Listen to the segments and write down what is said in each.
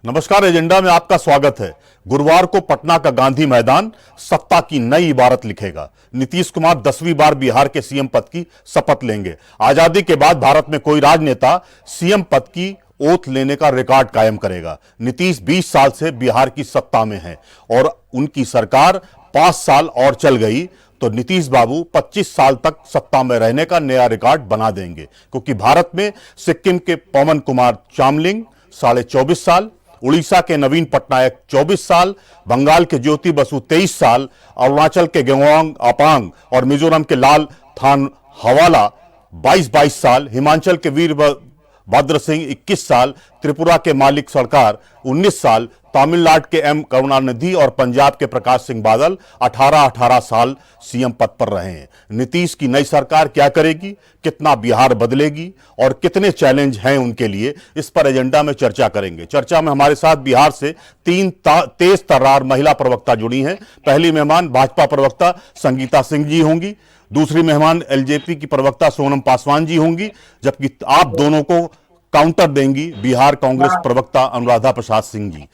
नमस्कार, एजेंडा में आपका स्वागत है। गुरुवार को पटना का गांधी मैदान सत्ता की नई इबारत लिखेगा। नीतीश कुमार 10वीं बार बिहार के सीएम पद की शपथ लेंगे। आजादी के बाद भारत में कोई राजनेता सीएम पद की ओथ लेने का रिकॉर्ड कायम करेगा। नीतीश 20 साल से बिहार की सत्ता में है और उनकी सरकार 5 साल और चल गई तो नीतीश बाबू 25 साल तक सत्ता में रहने का नया रिकॉर्ड बना देंगे, क्योंकि भारत में सिक्किम के पवन कुमार चामलिंग 24.5 साल, उड़ीसा के नवीन पटनायक 24 साल, बंगाल के ज्योति बसु 23 साल, अरुणाचल के गेंगोंग अपांग और मिजोरम के लाल थान हवाला 22 साल, हिमाचल के वीरभद्र सिंह 21 साल, त्रिपुरा के मालिक सरकार 19 साल, तमिलनाडु के एम करुणानिधि और पंजाब के प्रकाश सिंह बादल 18-18 साल सीएम पद पर रहे हैं। नीतीश की नई सरकार क्या करेगी, कितना बिहार बदलेगी और कितने चैलेंज हैं उनके लिए, इस पर एजेंडा में चर्चा करेंगे। चर्चा में हमारे साथ बिहार से 3 तेज तर्रार महिला प्रवक्ता जुड़ी हैं। पहली मेहमान भाजपा प्रवक्ता संगीता सिंह जी होंगी, दूसरी मेहमान एलजेपी की प्रवक्ता सोनम पासवान जी होंगी, जबकि आप दोनों को काउंटर देंगी बिहार कांग्रेस प्रवक्ता अनुराधा प्रसाद सिंह जी।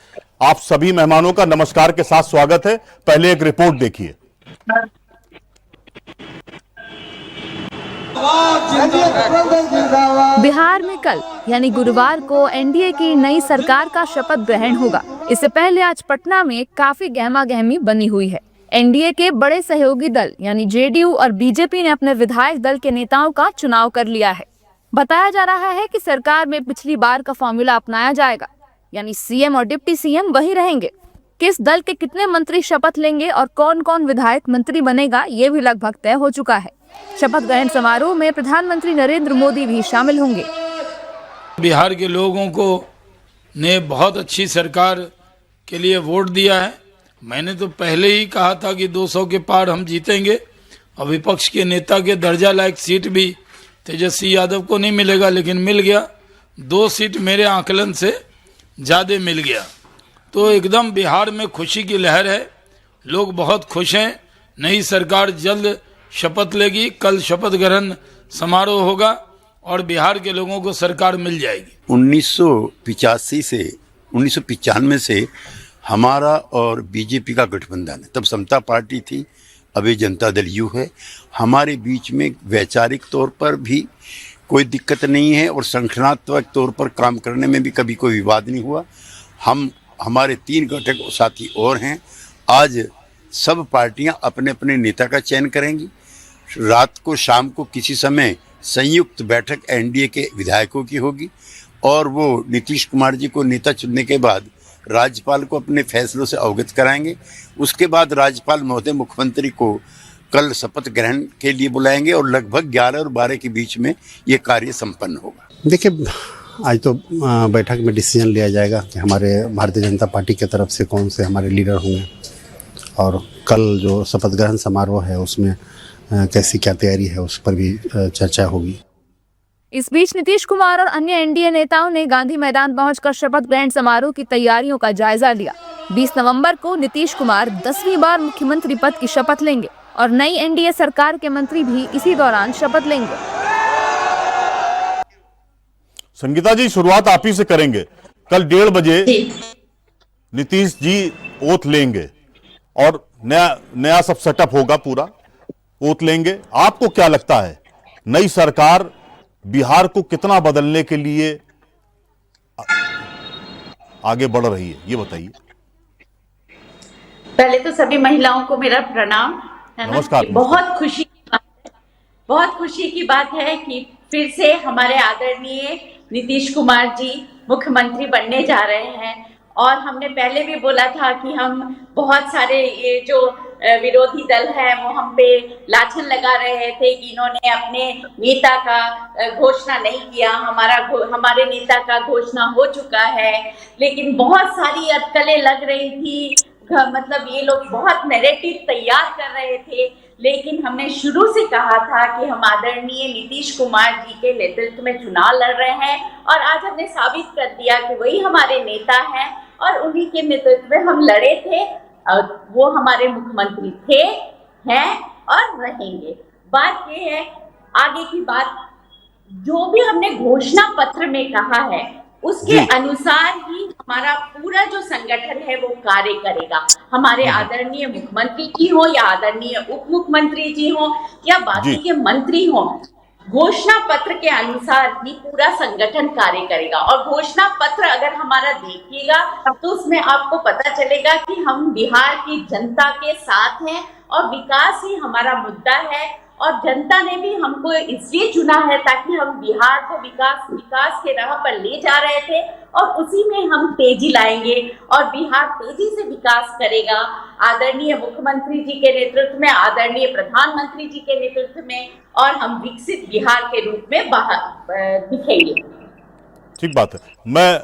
आप सभी मेहमानों का नमस्कार के साथ स्वागत है। पहले एक रिपोर्ट देखिए। बिहार में कल यानी गुरुवार को एनडीए की नई सरकार का शपथ ग्रहण होगा। इससे पहले आज पटना में काफी गहमा गहमी बनी हुई है। एनडीए के बड़े सहयोगी दल यानी जेडीयू और बीजेपी ने अपने विधायक दल के नेताओं का चुनाव कर लिया है। बताया जा रहा है कि सरकार में पिछली बार का फॉर्मूला अपनाया जाएगा, यानी सीएम और डिप्टी सीएम वही रहेंगे। किस दल के कितने मंत्री शपथ लेंगे और कौन कौन विधायक मंत्री बनेगा, ये भी लगभग तय हो चुका है। शपथ ग्रहण समारोह में प्रधानमंत्री नरेंद्र मोदी भी शामिल होंगे। बिहार के लोगों को ने बहुत अच्छी सरकार के लिए वोट दिया है। मैंने तो पहले ही कहा था कि 200 के पार हम जीतेंगे और विपक्ष के नेता के दर्जा लायक सीट भी तेजस्वी यादव को नहीं मिलेगा, लेकिन मिल गया। 2 सीट मेरे आकलन से ज़्यादा मिल गया। तो एकदम बिहार में खुशी की लहर है, लोग बहुत खुश हैं। नई सरकार जल्द शपथ लेगी, कल शपथ ग्रहण समारोह होगा और बिहार के लोगों को सरकार मिल जाएगी। 1985 से 1995 से हमारा और बीजेपी का गठबंधन है। तब समता पार्टी थी, अभी जनता दल यू है। हमारे बीच में वैचारिक तौर पर भी कोई दिक्कत नहीं है और संगठनात्मक तौर पर काम करने में भी कभी कोई विवाद नहीं हुआ। हमारे 3 घटक साथी और हैं। आज सब पार्टियां अपने अपने नेता का चयन करेंगी। रात को शाम को किसी समय संयुक्त बैठक एनडीए के विधायकों की होगी और वो नीतीश कुमार जी को नेता चुनने के बाद राज्यपाल को अपने फैसलों से अवगत कराएंगे। उसके बाद राज्यपाल महोदय मुख्यमंत्री को कल शपथ ग्रहण के लिए बुलाएंगे और लगभग 11 और 12 के बीच में ये कार्य संपन्न होगा। देखिए, आज तो बैठक में डिसीजन लिया जाएगा कि हमारे भारतीय जनता पार्टी की तरफ से कौन से हमारे लीडर होंगे और कल जो शपथ ग्रहण समारोह है उसमें कैसी क्या तैयारी है उस पर भी चर्चा होगी। इस बीच नीतीश कुमार और अन्य एनडीए नेताओं ने गांधी मैदान पहुंचकर शपथ ग्रहण समारोह की तैयारियों का जायजा लिया। 20 नवंबर को नीतीश कुमार 10वीं बार मुख्यमंत्री पद की शपथ लेंगे और नई एनडीए सरकार के मंत्री भी इसी दौरान शपथ लेंगे। संगीता जी, शुरुआत आप ही से करेंगे। कल 1:30 बजे नीतीश जी ओथ लेंगे और नया सब सेटअप होगा, पूरा ओथ लेंगे। आपको क्या लगता है, नई सरकार बिहार को कितना बदलने के लिए आगे बढ़ रही है, ये बताइए। पहले तो सभी महिलाओं को मेरा प्रणाम है ना। नमस्कार। बहुत खुशी की बात है कि फिर से हमारे आदरणीय नीतीश कुमार जी मुख्यमंत्री बनने जा रहे हैं। और हमने पहले भी बोला था कि हम बहुत सारे ये जो विरोधी दल है वो हम पे लाछन लगा रहे थे कि इन्होंने अपने नेता का घोषणा नहीं किया। हमारे नेता का घोषणा हो चुका है, लेकिन बहुत सारी अटकलें लग रही थी। मतलब ये लोग बहुत नैरेटिव तैयार कर रहे थे, लेकिन हमने शुरू से कहा था कि हम आदरणीय नीतीश कुमार जी के नेतृत्व में चुनाव लड़ रहे हैं और आज हमने साबित कर दिया कि वही हमारे नेता हैं और उन्हीं के नेतृत्व में हम लड़े थे और वो हमारे मुख्यमंत्री थे, हैं और रहेंगे। बात ये है, आगे की बात जो भी हमने घोषणा पत्र में कहा है उसके अनुसार ही हमारा पूरा जो संगठन है वो कार्य करेगा। हमारे आदरणीय मुख्यमंत्री जी हो या आदरणीय उप मुख्यमंत्री जी हो या बाकी के मंत्री हो, घोषणा पत्र के अनुसार ही पूरा संगठन कार्य करेगा। और घोषणा पत्र अगर हमारा देखिएगा तो उसमें आपको पता चलेगा कि हम बिहार की जनता के साथ हैं और विकास ही हमारा मुद्दा है। और जनता ने भी हमको इसलिए चुना है ताकि हम बिहार को विकास के राह पर ले जा रहे थे और उसी में हम तेजी लाएंगे और बिहार तेजी से विकास करेगा। आदरणीय मुख्यमंत्री जी के नेतृत्व में, आदरणीय प्रधानमंत्री जी के नेतृत्व में, और हम विकसित बिहार के रूप में बाहर दिखेंगे। ठीक बात है। मैं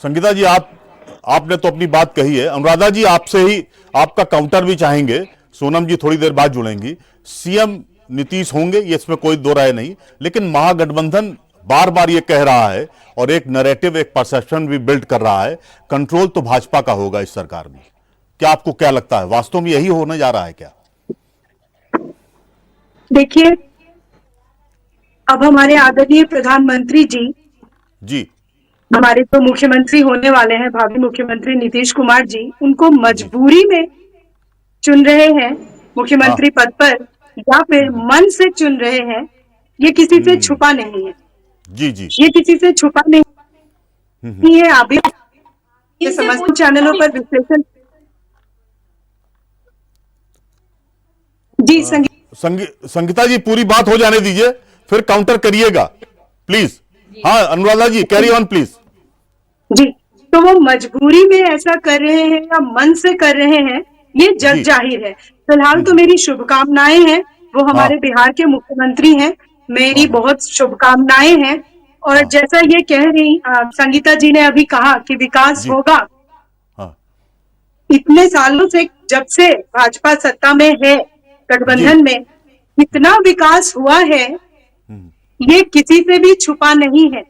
संगीता जी, आपने तो अपनी बात कही है। अनुराधा जी, आपसे ही आपका काउंटर भी चाहेंगे। सोनम जी थोड़ी देर बाद जुड़ेंगी। सीएम नीतीश होंगे, ये इसमें कोई दो राय नहीं, लेकिन महागठबंधन बार बार ये कह रहा है और एक नैरेटिव, एक परसेप्शन भी बिल्ड कर रहा है, कंट्रोल तो भाजपा का होगा इस सरकार में। क्या आपको क्या लगता है, वास्तव में यही होने जा रहा है क्या? देखिए, अब हमारे आदरणीय प्रधानमंत्री जी हमारे तो मुख्यमंत्री होने वाले हैं, भावी मुख्यमंत्री नीतीश कुमार जी, उनको मजबूरी में चुन रहे हैं मुख्यमंत्री पद पर या फिर मन से चुन रहे हैं, ये किसी से छुपा नहीं है। ये किसी से छुपा नहीं है। अभी ये समस्त चैनलों पर विश्लेषण जी संगीता जी पूरी बात हो जाने दीजिए, फिर काउंटर करिएगा प्लीज। हाँ अनुराधा जी, कैरी ऑन प्लीज। जी, तो वो मजबूरी में ऐसा कर रहे हैं या मन से कर रहे हैं, ये जग जाहिर है। फिलहाल तो मेरी शुभकामनाएं हैं, वो हमारे बिहार के मुख्यमंत्री हैं, मेरी बहुत शुभकामनाएं हैं। और जैसा ये कह रही संगीता जी ने अभी कहा कि विकास होगा, इतने सालों से जब से भाजपा सत्ता में है, गठबंधन में इतना विकास हुआ है, ये किसी से भी छुपा नहीं है।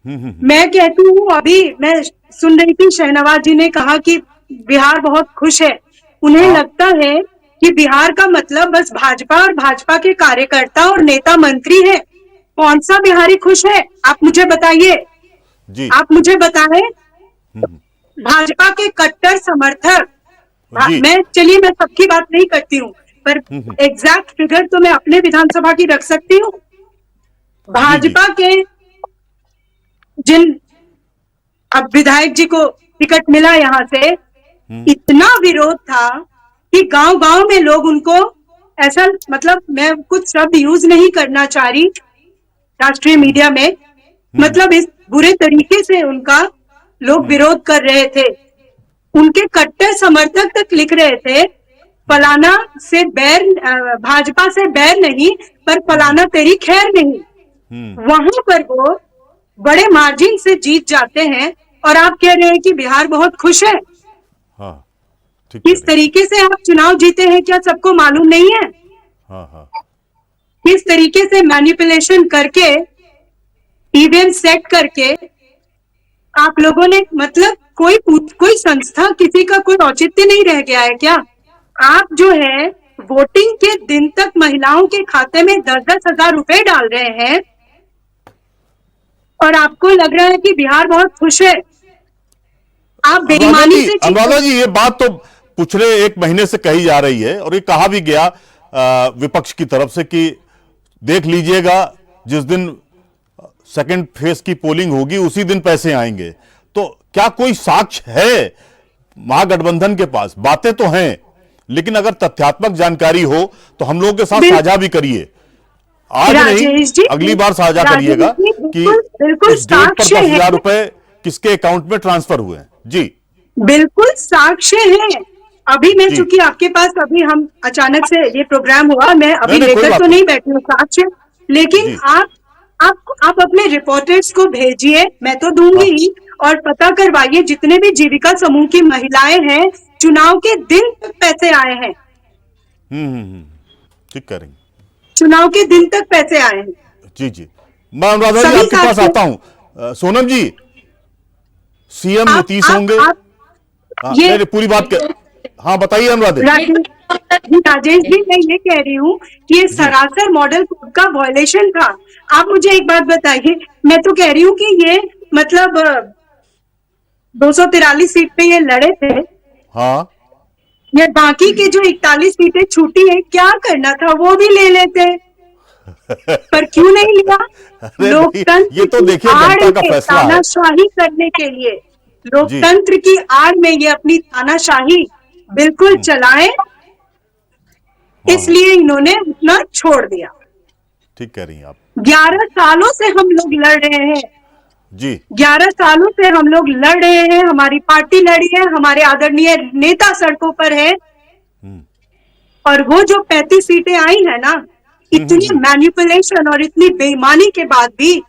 मैं कहती हूँ, अभी मैं सुन रही थी शहनवाज जी ने कहा कि बिहार बहुत खुश है। उन्हें लगता है कि बिहार का मतलब बस भाजपा और भाजपा के कार्यकर्ता और नेता मंत्री है। कौन सा बिहारी खुश है, आप मुझे बताइए। आप मुझे बताएं। भाजपा के कट्टर समर्थक, मैं सबकी बात नहीं करती हूँ, पर एग्जैक्ट फिगर तो मैं अपने विधानसभा की रख सकती हूँ। भाजपा के जिन अब विधायक जी को टिकट मिला यहाँ से, इतना विरोध था कि गांव-गांव में लोग उनको ऐसा, मतलब मैं कुछ शब्द यूज नहीं करना चाह रही राष्ट्रीय मीडिया में, मतलब इस बुरे तरीके से उनका लोग विरोध कर रहे थे। उनके कट्टर समर्थक तक लिख रहे थे, फलाना से बैर, भाजपा से बैर नहीं, पर फलाना तेरी खैर नहीं। वहां पर वो बड़े मार्जिन से जीत जाते हैं और आप कह रहे हैं कि बिहार बहुत खुश है। किस तरीके से आप चुनाव जीते हैं क्या सबको मालूम नहीं है? किस तरीके से मैनिपुलेशन करके, ईवीएम सेट करके आप लोगों ने, मतलब कोई संस्था, किसी का कोई औचित्य नहीं रह गया है क्या? आप जो है वोटिंग के दिन तक महिलाओं के खाते में 10-10 हजार रुपए डाल रहे हैं और आपको लग रहा है कि बिहार बहुत खुश है। आप बेईमानी से, अनुराधा जी, ये बात तो पिछले 1 महीने से कही जा रही है और ये कहा भी गया विपक्ष की तरफ से कि देख लीजिएगा जिस दिन सेकंड फेज की पोलिंग होगी उसी दिन पैसे आएंगे। तो क्या कोई साक्ष्य है महागठबंधन के पास? बातें तो हैं, लेकिन अगर तथ्यात्मक जानकारी हो तो हम लोगों के साथ साझा भी करिए। आज नहीं, अगली बार साझा करिएगा कि इस डेट पर 10,000 रुपए किसके अकाउंट में ट्रांसफर हुए हैं। जी बिल्कुल साक्ष्य है। अभी मैं, चूंकि आपके पास अभी हम अचानक से ये प्रोग्राम हुआ, मैं अभी लेकर तो नहीं बैठी हूँ साक्ष्य, लेकिन आप अपने रिपोर्टर्स को भेजिए, मैं तो दूंगी ही, और पता करवाइए जितने भी जीविका समूह की महिलाएं हैं, चुनाव के दिन तक पैसे आए हैं। ठीक करेंगे, चुनाव के दिन तक पैसे आए हैं। जी मैं अनुराधा जी आपके पास आता हूं। सोनम जी, सीएम नीतीश होंगे? ये पूरी बात हाँ बताइए अनुराधा। राजेश जी, मैं ये कह रही हूँ कि ये सरासर मॉडल कोड का वायलेशन था। आप मुझे एक बात बताइए, मैं तो कह रही हूँ कि ये मतलब 243 सीट पे ये लड़े थे, हाँ ये बाकी के जो 41 सीटें छूटी है, क्या करना था वो भी ले लेते, पर क्यों नहीं लिया? अरे नहीं, लोकतंत्र ये तो की देखिए आड़ जनता का में फैसला है। तानाशाही करने के लिए, लोकतंत्र की आड़ में ये अपनी तानाशाही बिल्कुल चलाएं, इसलिए इन्होंने उतना छोड़ दिया। ठीक कह रही हैं आप 11 सालों से हम लोग लड़ रहे हैं, जी। 11 सालों से हम लोग लड़ रहे हैं, हमारी पार्टी लड़ी है, हमारे आदरणीय नेता सड़कों पर है, और वो जो 35 सीटें आई है ना, इतनी मैनिपुलेशन और इतनी बेईमानी के बाद भी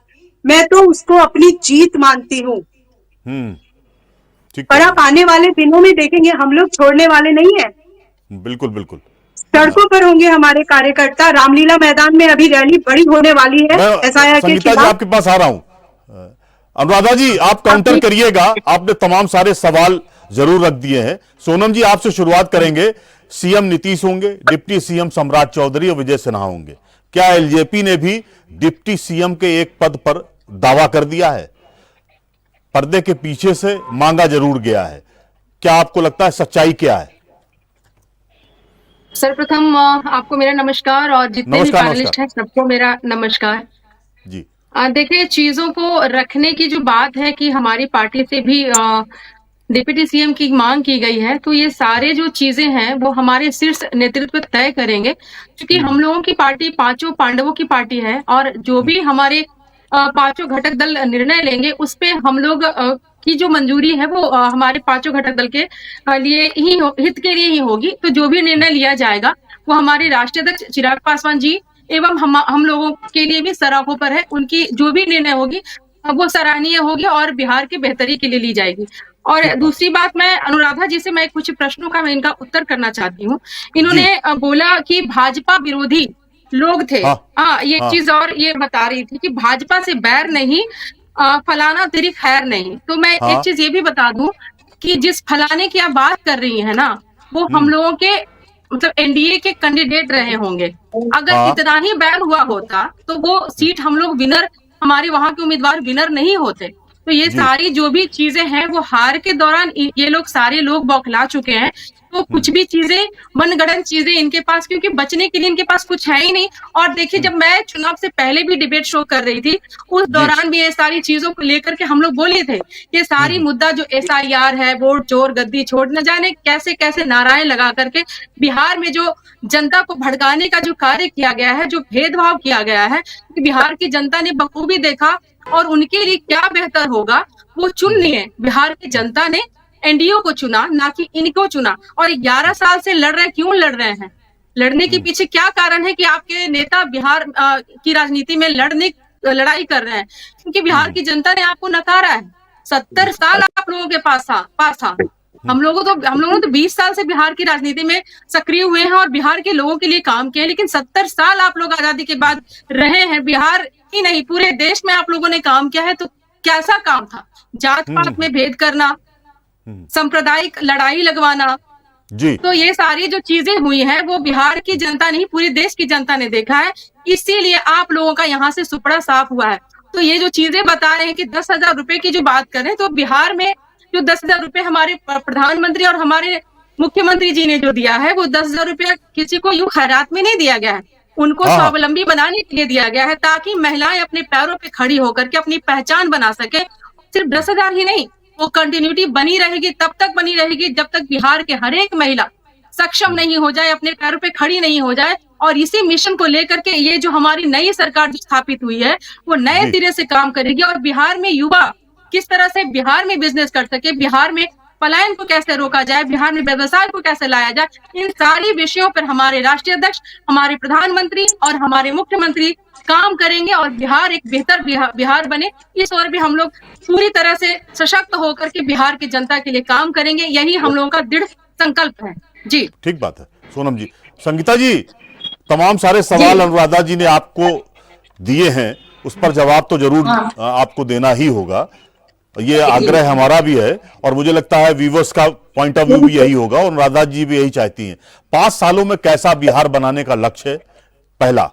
मैं तो उसको अपनी जीत मानती हूँ। ठीक पर कह आप आने वाले दिनों में देखेंगे हम लोग छोड़ने वाले नहीं है, रही हैं। बिल्कुल बिल्कुल सड़कों पर होंगे हमारे कार्यकर्ता। रामलीला मैदान में अभी रैली बड़ी होने वाली है मैं एसआईआर के संगीता जी खिलाफ। आपके पास आ रहा हूं। अनुराधा जी आप काउंटर करिएगा, आपने तमाम सारे सवाल जरूर रख दिए हैं। सोनम जी आपसे शुरुआत करेंगे। सीएम नीतीश होंगे, डिप्टी सीएम सम्राट चौधरी और विजय सिन्हा होंगे। क्या एलजेपी ने भी डिप्टी सीएम के एक पद पर दावा कर दिया है? पर्दे के पीछे से मांगा जरूर गया है। क्या आपको लगता है सच्चाई क्या है? सर्वप्रथम आपको मेरा नमस्कार और जितने भी पैनलिस्ट हैं सबको मेरा नमस्कार जी। देखिए, चीजों को रखने की जो बात है कि हमारी पार्टी से भी डिप्टी सीएम की मांग की गई है, तो ये सारे जो चीजें हैं वो हमारे शीर्ष नेतृत्व तय करेंगे, क्योंकि हम लोगों की पार्टी पांचों पांडवों की पार्टी है और जो भी हमारे पांचों घटक दल निर्णय लेंगे उस पे हम लोग की जो मंजूरी है वो हमारे पांचों घटक दल के लिए ही हित के लिए ही होगी। तो जो भी निर्णय लिया जाएगा वो हमारे राष्ट्रीय अध्यक्ष चिराग पासवान जी एवं हम लोगों के लिए भी सराहों पर है। उनकी जो भी निर्णय होगी वो सराहनीय होगी और बिहार की बेहतरी के लिए ली जाएगी। और दूसरी बात, मैं अनुराधा जी से मैं कुछ प्रश्नों का मैं इनका उत्तर करना चाहती हूँ। इन्होंने बोला कि भाजपा विरोधी लोग थे। ये चीज और ये बता रही थी कि भाजपा से बैर नहीं, फलाना तेरी खैर नहीं। तो मैं एक चीज ये भी बता दूं कि जिस फलाने की आप बात कर रही है ना, वो हम लोगों के मतलब एनडीए के कैंडिडेट रहे होंगे। अगर इतना ही बैर हुआ होता तो वो सीट हम लोग विनर, हमारे वहां के उम्मीदवार विनर नहीं होते। तो ये सारी जो भी चीजें हैं वो हार के दौरान ये लोग सारे लोग बौखला चुके हैं। तो कुछ भी चीजें मनगढ़ंत चीजें इनके पास, क्योंकि बचने के लिए इनके पास कुछ है ही नहीं। और देखिए, जब मैं चुनाव से पहले भी डिबेट शो कर रही थी उस दौरान भी ये सारी चीजों को लेकर के हम लोग बोले थे। ये सारी मुद्दा जो एसआईआर है, वोट चोर गद्दी छोड़, न जाने कैसे कैसे नाराएं लगा करके बिहार में जो जनता को भड़काने का जो कार्य किया गया है, जो भेदभाव किया गया है, बिहार की जनता ने बखूबी देखा और उनके लिए क्या बेहतर होगा वो चुन लिए। बिहार की जनता ने एनडीए को चुना, ना कि इनको चुना। और 11 साल से लड़ रहे हैं। क्यों लड़ रहे हैं? लड़ने के पीछे क्या कारण है कि आपके नेता बिहार की राजनीति में लड़ाई कर रहे हैं? क्योंकि बिहार की जनता ने आपको नकारा है। 70 साल आप लोगों के पास था। हम लोगों ने तो 20 साल से बिहार की राजनीति में सक्रिय हुए हैं और बिहार के लोगों के लिए काम किया है। लेकिन 70 साल आप लोग आजादी के बाद रहे हैं। बिहार ही नहीं, पूरे देश में आप लोगों ने काम किया है। तो कैसा काम था? जात पात में भेद करना, सांप्रदायिक लड़ाई लगवाना जी। तो ये सारी जो चीजें हुई हैं वो बिहार की जनता नहीं, पूरे देश की जनता ने देखा है। इसीलिए आप लोगों का यहाँ से सुपड़ा साफ हुआ है। तो ये जो चीजें बता रहे हैं कि 10,000 रुपए की जो बात करें, तो बिहार में जो 10,000 रुपए हमारे प्रधानमंत्री और हमारे मुख्यमंत्री जी ने जो दिया है, वो 10,000 रुपया किसी को यूं खैरात में नहीं दिया गया है। उनको स्वावलंबी बनाने के लिए दिया गया है, ताकि महिलाएं अपने पैरों पे खड़ी होकर के अपनी पहचान बना सके। सिर्फ 10,000 ही नहीं, वो कंटिन्यूटी बनी रहेगी, तब तक बनी रहेगी जब तक बिहार के हर एक महिला सक्षम नहीं हो जाए, अपने पैरों पे खड़ी नहीं हो जाए। और इसी मिशन को लेकर के ये जो हमारी नई सरकार जो स्थापित हुई है, वो नए सिरे से काम करेगी। और बिहार में युवा किस तरह से बिहार में बिजनेस कर सके, बिहार में पलायन को कैसे रोका जाए, बिहार में व्यवसाय को कैसे लाया जाए, इन सारी विषयों पर हमारे राष्ट्रीय अध्यक्ष, हमारे प्रधानमंत्री और हमारे मुख्यमंत्री काम करेंगे और बिहार एक बेहतर बिहार बने, इस ओर भी हम लोग पूरी तरह से सशक्त होकर के बिहार की जनता के लिए काम करेंगे। यही हम लोगों का दृढ़ संकल्प है जी। ठीक बात है सोनम जी। संगीता जी, तमाम सारे सवाल अनुराधा जी ने आपको दिए हैं, उस पर जवाब तो जरूर आपको देना ही होगा। ये आग्रह हमारा भी है और मुझे लगता है व्यूवर्स का पॉइंट ऑफ व्यू भी यही होगा और अनुराधा जी भी यही चाहती हैं। 5 सालों में कैसा बिहार बनाने का लक्ष्य है? पहला,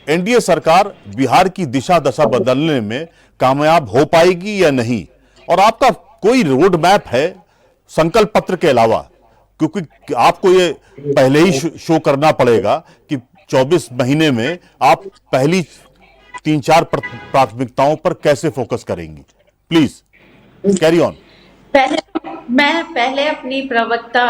एनडीए सरकार बिहार की दिशा दशा बदलने में कामयाब हो पाएगी या नहीं, और आपका कोई रोड मैप है संकल्प पत्र के अलावा, क्योंकि आपको ये पहले ही शो करना पड़ेगा कि 24 महीने में आप पहली 3-4 प्राथमिकताओं पर कैसे फोकस करेंगी। Please carry on. मैं पहले अपनी प्रवक्ता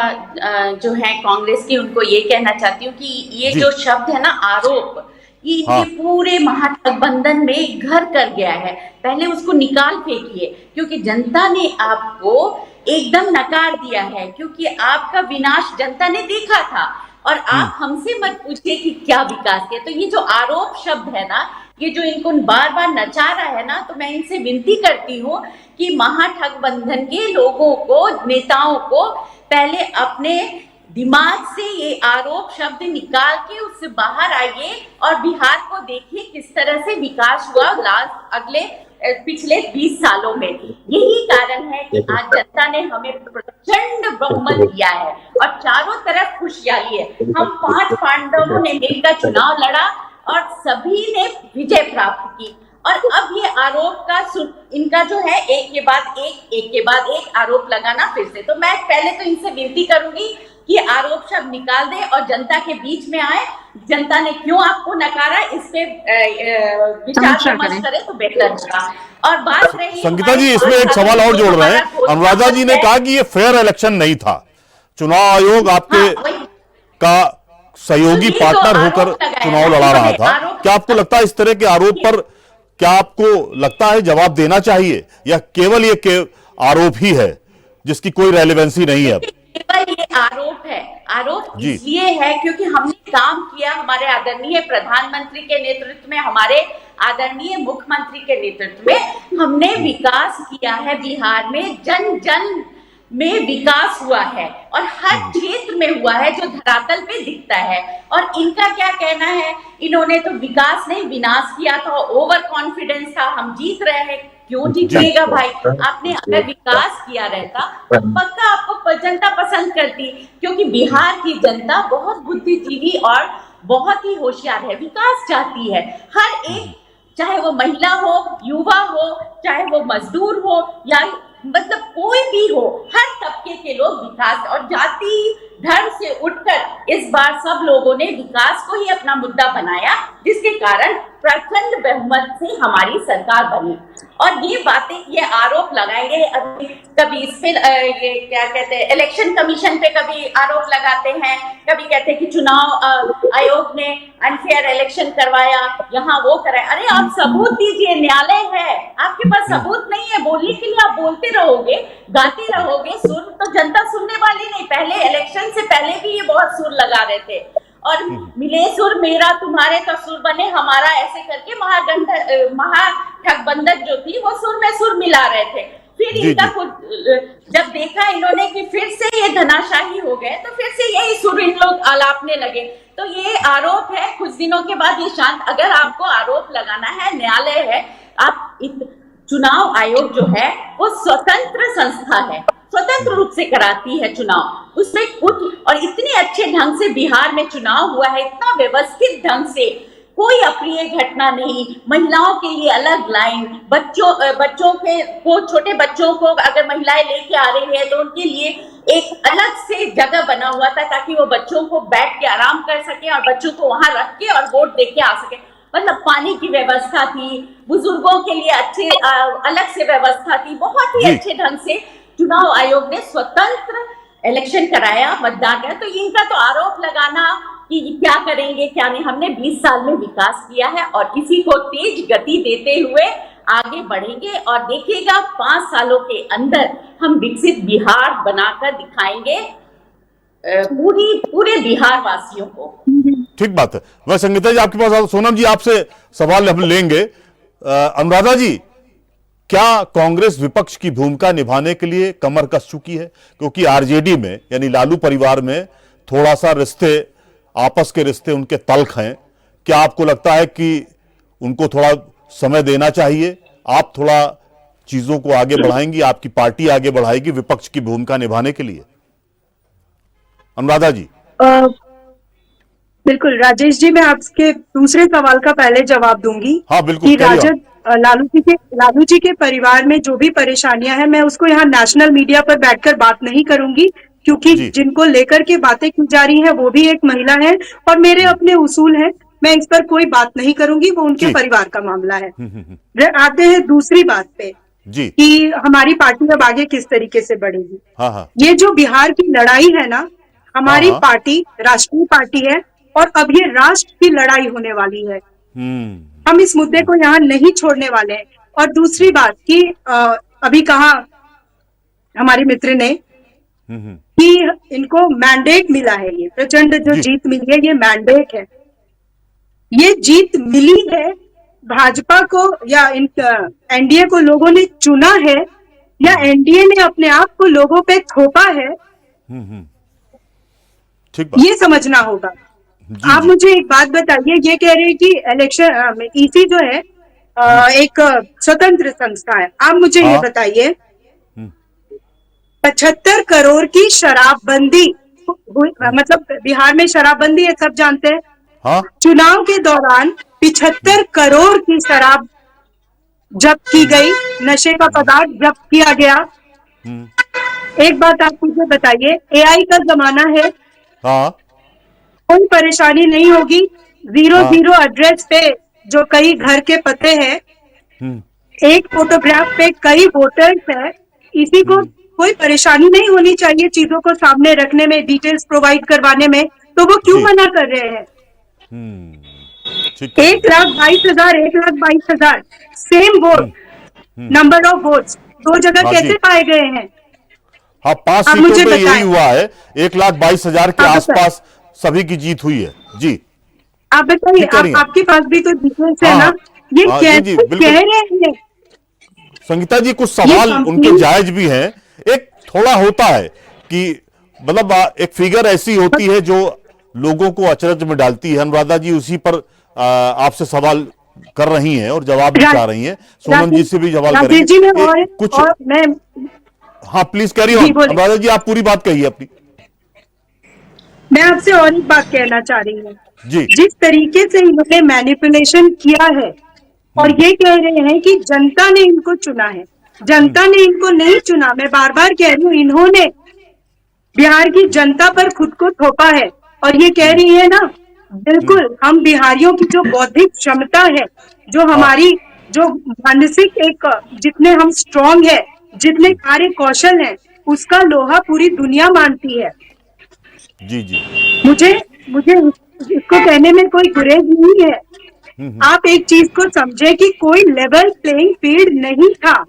जो है कांग्रेस की, उनको ये कहना चाहती हूँ कि ये जो शब्द है ना आरोप, ये पूरे महागठबंधन में घर कर गया है। पहले उसको निकाल फेंकिए, क्योंकि जनता ने आपको एकदम नकार दिया है, क्योंकि आपका विनाश जनता ने देखा था। और आप हमसे मत पूछिए कि क्या विकास किया। तो ये जो आरोप शब्द है ना, ये जो इनको बार बार नचा रहा है ना, तो मैं इनसे विनती करती हूँ कि महागठबंधन के लोगों को, नेताओं को पहले अपने दिमाग से ये आरोप शब्द निकाल के उससे बाहर आइए और बिहार को देखिए किस तरह से विकास हुआ पिछले 20 सालों में। यही कारण है कि आज जनता ने हमें प्रचंड बहुमत दिया है और चारों तरफ खुशहाली है। हम 5 पांडवों ने मिलकर चुनाव लड़ा और सभी ने विजय प्राप्त की। और अब ये आरोप का इनका जो है एक के बाद एक आरोप लगाना फिर से। तो मैं पहले तो इनसे विनती करूंगी कि आरोप शब्द निकाल दे और जनता के बीच में आए। जनता ने क्यों आपको नकारा, इस पे विचार विमर्श करे तो बेहतर होगा। और बात रही संगीता जी, इसमें एक सवाल और जोड़ रहे हैं। अनुराधा जी ने कहा कि ये फेयर इलेक्शन नहीं था, चुनाव आयोग आपके का सहयोगी पार्टनर होकर चुनाव लड़ा रहा था। क्या आपको लगता है इस तरह के आरोप पर, क्या आपको लगता है जवाब देना चाहिए, या केवल ये आरोप ही है जिसकी कोई रेलेवेंसी नहीं है? केवल ये आरोप है। आरोप इसलिए है क्योंकि हमने काम किया, हमारे आदरणीय प्रधानमंत्री के नेतृत्व में, हमारे आदरणीय मुख्यमंत्री के नेतृत्व में हमने विकास किया है। बिहार में जन जन में विकास हुआ है और हर क्षेत्र में हुआ है जो धरातल पे दिखता है। और इनका क्या कहना है, इन्होंने तो विकास नहीं विनाश किया था, ओवर कॉन्फिडेंस था, हम जीत रहे हैं। क्यों जीतेगा भाई? आपने अगर विकास किया रहता तो पक्का आपको जनता पसंद करती, क्योंकि बिहार की जनता बहुत बुद्धिजीवी और बहुत ही होशियार है, विकास चाहती है। हर एक, चाहे वो महिला हो, युवा हो, चाहे वो मजदूर हो, या मतलब कोई भी हो, हर तबके के लोग विकास और जाति धर्म से उठकर इस बार सब लोगों ने विकास को ही अपना मुद्दा बनाया, जिसके कारण प्रचंड बहुमत से हमारी सरकार बनी। और ये बातें, ये आरोप लगाएंगे, अभी कभी इस पे ये क्या कहते हैं, इलेक्शन कमीशन पे कभी आरोप लगाते हैं, कभी कहते हैं कि चुनाव आयोग ने अनफेयर इलेक्शन करवाया, यहाँ वो कराया। अरे आप सबूत दीजिए, न्यायालय है, आपके पास सबूत नहीं है, बोलने के लिए आप बोलते रहोगे, गाते रहोगे, सुर तो जनता सुनने वाली नहीं। पहले इलेक्शन से पहले भी ये बहुत सुर लगा रहे थे, और मिले सुर मेरा तुम्हारे तो सुर बने हमारा, ऐसे करके महागठबंधन जो थी वो सुर में सुर मिला रहे थे। फिर इनका जब देखा इन्होंने कि फिर से ये धनाशाही हो गए, तो फिर से यही सुर इन लोग आलापने लगे। तो ये आरोप है, कुछ दिनों के बाद ये शांत। अगर आपको आरोप लगाना है, न्यायालय है, आप चुनाव आयोग जो है वो स्वतंत्र संस्था है, स्वतंत्र रूप से कराती है चुनाव। उसमें और इतने अच्छे ढंग से बिहार में चुनाव हुआ है, इतना व्यवस्थित ढंग से, कोई अप्रिय घटना नहीं। महिलाओं के लिए अलग लाइन, बच्चों के को, छोटे बच्चों को अगर महिलाएं लेके आ रही है तो उनके लिए एक अलग से जगह बना हुआ था, ताकि वो बच्चों को बैठ के आराम कर सके और बच्चों को वहां रख के और वोट दे के आ सके। मतलब पानी की व्यवस्था थी, बुजुर्गों के लिए अच्छे अलग से व्यवस्था थी। बहुत ही अच्छे ढंग से चुनाव आयोग ने स्वतंत्र इलेक्शन कराया, मतदान कराया। तो इनका तो आरोप लगाना कि क्या करेंगे क्या नहीं, हमने 20 साल में विकास किया है और इसी को तेज गति देते हुए आगे बढ़ेंगे। और देखिएगा 5 सालों के अंदर हम विकसित बिहार बनाकर दिखाएंगे पूरे बिहार वासियों को। ठीक बात है। वह संगीता जी आपके पास, सोनम जी आपसे सवाल हम लेंगे। अनुराधा जी, क्या कांग्रेस विपक्ष की भूमिका निभाने के लिए कमर कस चुकी है? क्योंकि आरजेडी में, यानी लालू परिवार में थोड़ा सा रिश्ते, आपस के रिश्ते उनके तल्ख हैं। क्या आपको लगता है कि उनको थोड़ा समय देना चाहिए? आप थोड़ा चीजों को आगे बढ़ाएंगी, आपकी पार्टी आगे बढ़ाएगी विपक्ष की भूमिका निभाने के लिए? अनुराधा जी। बिल्कुल राजेश जी, मैं आपके दूसरे सवाल का पहले जवाब दूंगी। हाँ बिल्कुल। कि राजद लालू जी के परिवार में जो भी परेशानियां हैं, मैं उसको यहाँ नेशनल मीडिया पर बैठकर बात नहीं करूंगी, क्योंकि जी। जिनको लेकर के बातें की जा रही हैं वो भी एक महिला है और मेरे अपने उसूल हैं, मैं इस पर कोई बात नहीं करूंगी, वो उनके जी। परिवार का मामला है। आते हैं दूसरी बात पे जी। कि हमारी पार्टी अब आगे किस तरीके से बढ़ेगी। हाँ हाँ ये जो बिहार की लड़ाई है ना, हमारी हाँ। पार्टी राष्ट्रीय पार्टी है और अब ये राष्ट्र की लड़ाई होने वाली है। हम्म। हम इस मुद्दे को यहाँ नहीं छोड़ने वाले हैं। और दूसरी बात कि अभी कहा हमारे मित्र ने कि इनको मैंडेट मिला है, ये प्रचंड जो जी। जीत मिली है ये मैंडेट है। ये जीत मिली है भाजपा को या एनडीए को लोगों ने चुना है या एनडीए ने अपने आप को लोगों पे थोपा है, ठीक बात। ये समझना होगा। जी, आप जी। मुझे एक बात बताइए, ये कह रहे हैं कि इलेक्शन ईसी जो है एक स्वतंत्र संस्था है। आप मुझे ये हाँ। बताइए 75 करोड़ की शराबबंदी मतलब बिहार में शराबबंदी है, सब जानते हैं। हाँ चुनाव के दौरान 75 करोड़ की शराब जब्त की गई, नशे का पदार्थ जब्त किया गया। एक बात आप मुझे बताइए, एआई का जमाना है, हाँ कोई परेशानी नहीं होगी। 00 एड्रेस पे जो कई घर के पते हैं, एक फोटोग्राफ पे कई वोटर्स है, इसी को कोई परेशानी नहीं होनी चाहिए चीजों को सामने रखने में, डिटेल्स प्रोवाइड करवाने में, तो वो क्यों जी। मना कर रहे हैं? ठीक है। 1,22,000 1,22,000 same vote, number of votes दो जगह हाँ कैसे जी। पाए गए हैं? हाँ 5 आप सीटों मुझे पे यही बताएं। हुआ है, 1,22,000 के आप आसपास सभी की जीत हुई है। जी आप बताइए, ठीक कह रही हैं। आपके पास भी तो डिटेल्स है हाँ, ना? ये हाँ, जी, कैसे जी, बिल्कुल। कह रहे हैं? संगीता जी कुछ सवाल कंपनी- उनके जायज भी हैं। एक थोड़ा होता है कि मतलब एक फिगर ऐसी होती है जो लोगों को अचरज में डालती है। अनुराधा जी उसी पर आपसे सवाल कर रही हैं और जवाब भी चाह रही हैं। सोनम जी से भी सवाल राजेश जी, करेंगे। मैं कुछ और मैं हाँ प्लीज कैरी जी, ऑन। बोलिए। अनुराधा जी आप पूरी बात कहिए अपनी। मैं आपसे और एक बात कहना चाह रही हूँ। जी जिस तरीके से इन्होंने मैनिपुलेशन किया है और ये कह रहे हैं कि जनता ने इनको चुना है, जनता ने इनको नहीं चुना। मैं बार बार कह रही हूँ, इन्होंने बिहार की जनता पर खुद को थोपा है। और ये कह रही है ना, बिल्कुल हम बिहारियों की जो बौद्धिक क्षमता है, जो हमारी जो मानसिक एक जितने हम स्ट्रांग है, जितने कार्य कौशल है, उसका लोहा पूरी दुनिया मानती है। जी जी मुझे मुझे इसको कहने में कोई गुरेज नहीं है। आप एक चीज को समझे कि कोई लेवल प्लेइंग फील्ड नहीं था।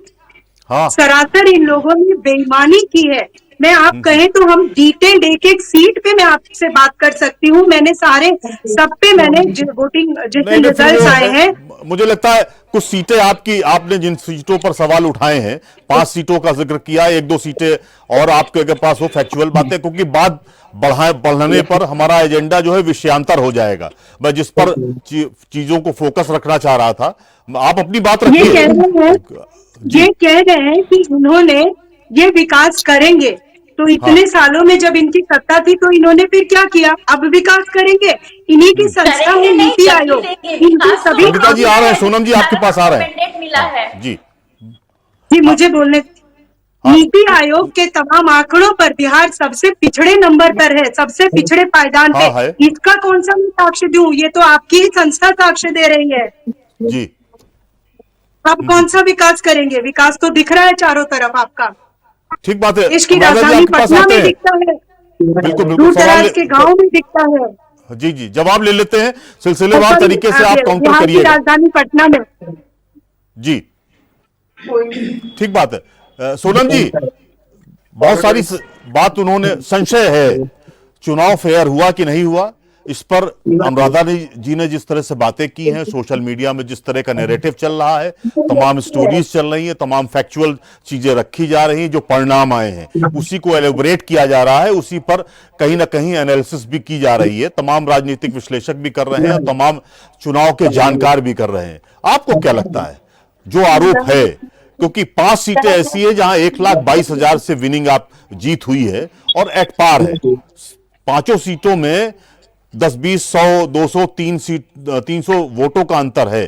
हाँ सरासर इन लोगों ने बेईमानी की है। मैं आप कहें तो हम डिटेल्ड एक एक सीट पे मैं आपसे बात कर सकती हूँ। मैंने सारे सब पे मैंने वोटिंग जितने नहीं, फिर रिजल्ट वो आए हैं, मुझे लगता है कुछ सीटें आपने जिन सीटों पर सवाल उठाए हैं, 5 सीटों का जिक्र किया, 1-2 सीटें और आपके पास हो फैक्चुअल बातें, क्योंकि बात बढ़ाने पर हमारा एजेंडा जो है विषयांतर हो जाएगा। मैं जिस पर चीजों को फोकस रखना चाह रहा था, आप अपनी बात ये रखिए। कह रहे हैं कि इन्होंने ये विकास करेंगे। तो इतने सालों में जब इनकी सत्ता थी तो इन्होंने फिर क्या किया? अब विकास करेंगे। इन्हीं की संस्था करेंगे है नहीं, नीति जल्दी आयोग, देंगे। इनकी विकास तो सभी संगीता जी आ रहे हैं, सोनम जी आपके पास आ रहे हैं। मैंडेट मिला है। जी जी मुझे बोलने, नीति आयोग के तमाम आंकड़ों पर बिहार सबसे पिछड़े नंबर पर है, सबसे पिछड़े पायदान हाँ, पे। है। इसका कौन सा मैं साक्ष्य दूं? ये तो आपकी ही संस्था साक्ष्य दे रही है। जी आप कौन सा विकास करेंगे? विकास तो दिख रहा है चारों तरफ आपका। ठीक बात है। देश की अनुराधा जी राजधानी आपके पास पटना आते में हैं। दिखता है, बिल्कुल बिल्कुल दूर सवाल दराज के गांव में दिखता है। जी जी जवाब ले लेते हैं, सिलसिलेवार तरीके से आप काउंटर बिहार की करिएगा। राजधानी पटना में। जी ठीक बात है। सोनम जी बहुत सारी बात उन्होंने, संशय है चुनाव फेयर हुआ कि नहीं हुआ, इस पर अनुराधा जी ने जिस तरह से बातें की हैं, सोशल मीडिया में जिस तरह का नैरेटिव चल रहा है, तमाम स्टोरीज चल रही हैं, तमाम फैक्चुअल चीजें रखी जा रही हैं, जो परिणाम आए हैं उसी को एलेबोरेट किया जा रहा है, उसी पर कहीं ना कहीं एनालिसिस भी की जा रही है, तमाम राजनीतिक विश्लेषक भी कर रहे हैं और तमाम चुनाव के जानकार भी कर रहे हैं। आपको क्या लगता है जो आरोप है, क्योंकि 5 सीटें ऐसी है जहां 1,22,000 से विनिंग आप जीत हुई है और एट पार है, 5 सीटों में 10, 20, 100, 200, 300 वोटों का अंतर है,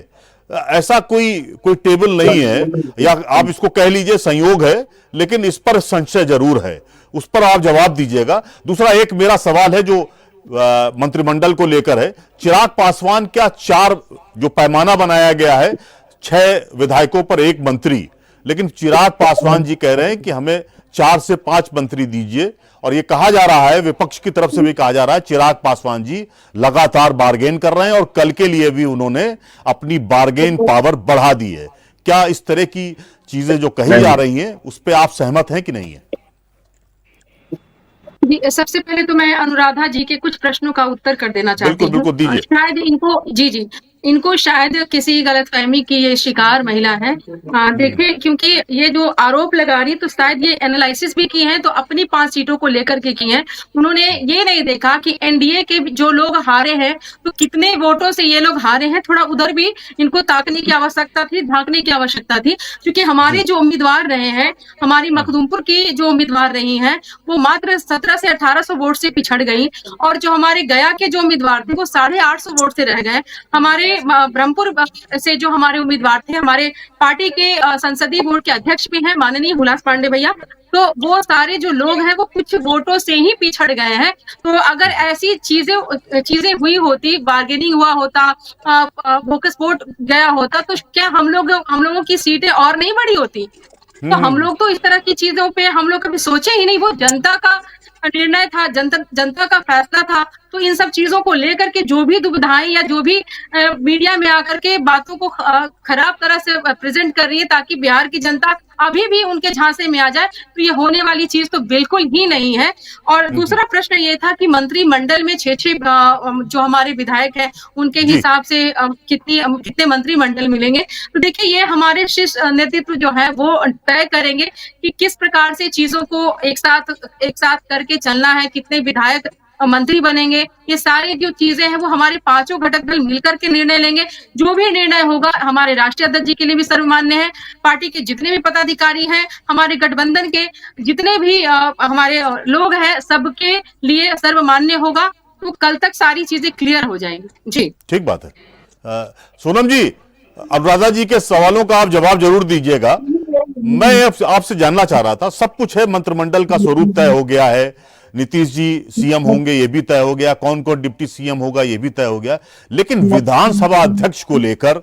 ऐसा कोई कोई टेबल नहीं है, या आप इसको कह लीजिए संयोग है, लेकिन इस पर संशय जरूर है, उस पर आप जवाब दीजिएगा। दूसरा एक मेरा सवाल है जो मंत्रिमंडल को लेकर है। चिराग पासवान, क्या 4 जो पैमाना बनाया गया है 6 विधायकों पर 1 मंत्री, लेकिन चिराग पासवान जी कह रहे हैं कि हमें 4 से 5 मंत्री दीजिए, और ये कहा जा रहा है, विपक्ष की तरफ से भी कहा जा रहा है, चिराग पासवान जी लगातार बार्गेन कर रहे हैं और कल के लिए भी उन्होंने अपनी बार्गेन पावर बढ़ा दी है। क्या इस तरह की चीजें जो कही जा रही हैं उस पर आप सहमत हैं कि नहीं है? जी, सबसे पहले तो मैं अनुराधा जी के कुछ प्रश्नों का उत्तर कर देना चाहती हूँ। बिल्कुल दीजिए। शायद इनको शायद किसी गलतफहमी की ये शिकार महिला है। देखिए, क्योंकि ये जो आरोप लगा रही है तो शायद ये एनालिसिस भी की है, तो अपनी 5 सीटों को लेकर के की है। उन्होंने ये नहीं देखा कि एनडीए के जो लोग हारे हैं तो कितने वोटों से ये लोग हारे हैं। थोड़ा उधर भी इनको ताकने की आवश्यकता थी, झांकने की आवश्यकता थी, क्योंकि हमारे जो उम्मीदवार रहे हैं, हमारी मखदूमपुर की जो उम्मीदवार रही हैं, वो मात्र 1700 से 1800 वोट से पिछड़ गई, और जो हमारे गया के जो उम्मीदवार थे वो 850 वोट से रह गए। हमारे ब्रह्मपुर से जो हमारे उम्मीदवार थे, हमारे पार्टी के संसदीय बोर्ड के अध्यक्ष भी हैं माननीय हुलास पांडे भैया, तो वो सारे जो लोग हैं वो कुछ वोटों से ही पिछड़ गए हैं। तो अगर ऐसी चीजें हुई होती, बार्गेनिंग हुआ होता, फोकस वोट गया होता, तो क्या हम लोगों की सीटें और नहीं बढ़ी होती? तो हम लोग तो इस तरह की चीजों पे हम लोग कभी सोचे ही नहीं। वो जनता का निर्णय था, जनता का फैसला था। तो इन सब चीजों को लेकर के जो भी दुविधाएं या जो भी मीडिया में आकर के बातों को खराब तरह से प्रेजेंट कर रही है ताकि बिहार की जनता अभी भी उनके झांसे में आ जाए, तो ये होने वाली चीज तो बिल्कुल ही नहीं है। और दूसरा प्रश्न ये था कि मंत्रिमंडल में 6 जो हमारे विधायक हैं उनके हिसाब से कितने मंत्रिमंडल मिलेंगे। तो देखिए, ये हमारे शीर्ष नेतृत्व जो है वो तय करेंगे कि किस प्रकार से चीजों को एक साथ करके चलना है, कितने विधायक मंत्री बनेंगे। ये सारी जो चीजें हैं वो हमारे 5 घटक दल मिलकर के निर्णय लेंगे। जो भी निर्णय होगा हमारे राष्ट्रीय अध्यक्ष जी के लिए भी सर्वमान्य है, पार्टी के जितने भी पदाधिकारी हैं, हमारे गठबंधन के जितने भी हमारे लोग हैं, सबके लिए सर्वमान्य होगा। तो कल तक सारी चीजें क्लियर हो जाएंगी। जी, ठीक बात है। सोनम जी, अनुराधा जी के सवालों का आप जवाब जरूर दीजिएगा। मैं आपसे जानना चाह रहा था, सब कुछ है, मंत्रिमंडल का स्वरूप तय हो गया है, नीतीश जी सीएम होंगे ये भी तय हो गया, कौन कौन डिप्टी सीएम होगा ये भी तय हो गया, लेकिन विधानसभा अध्यक्ष को लेकर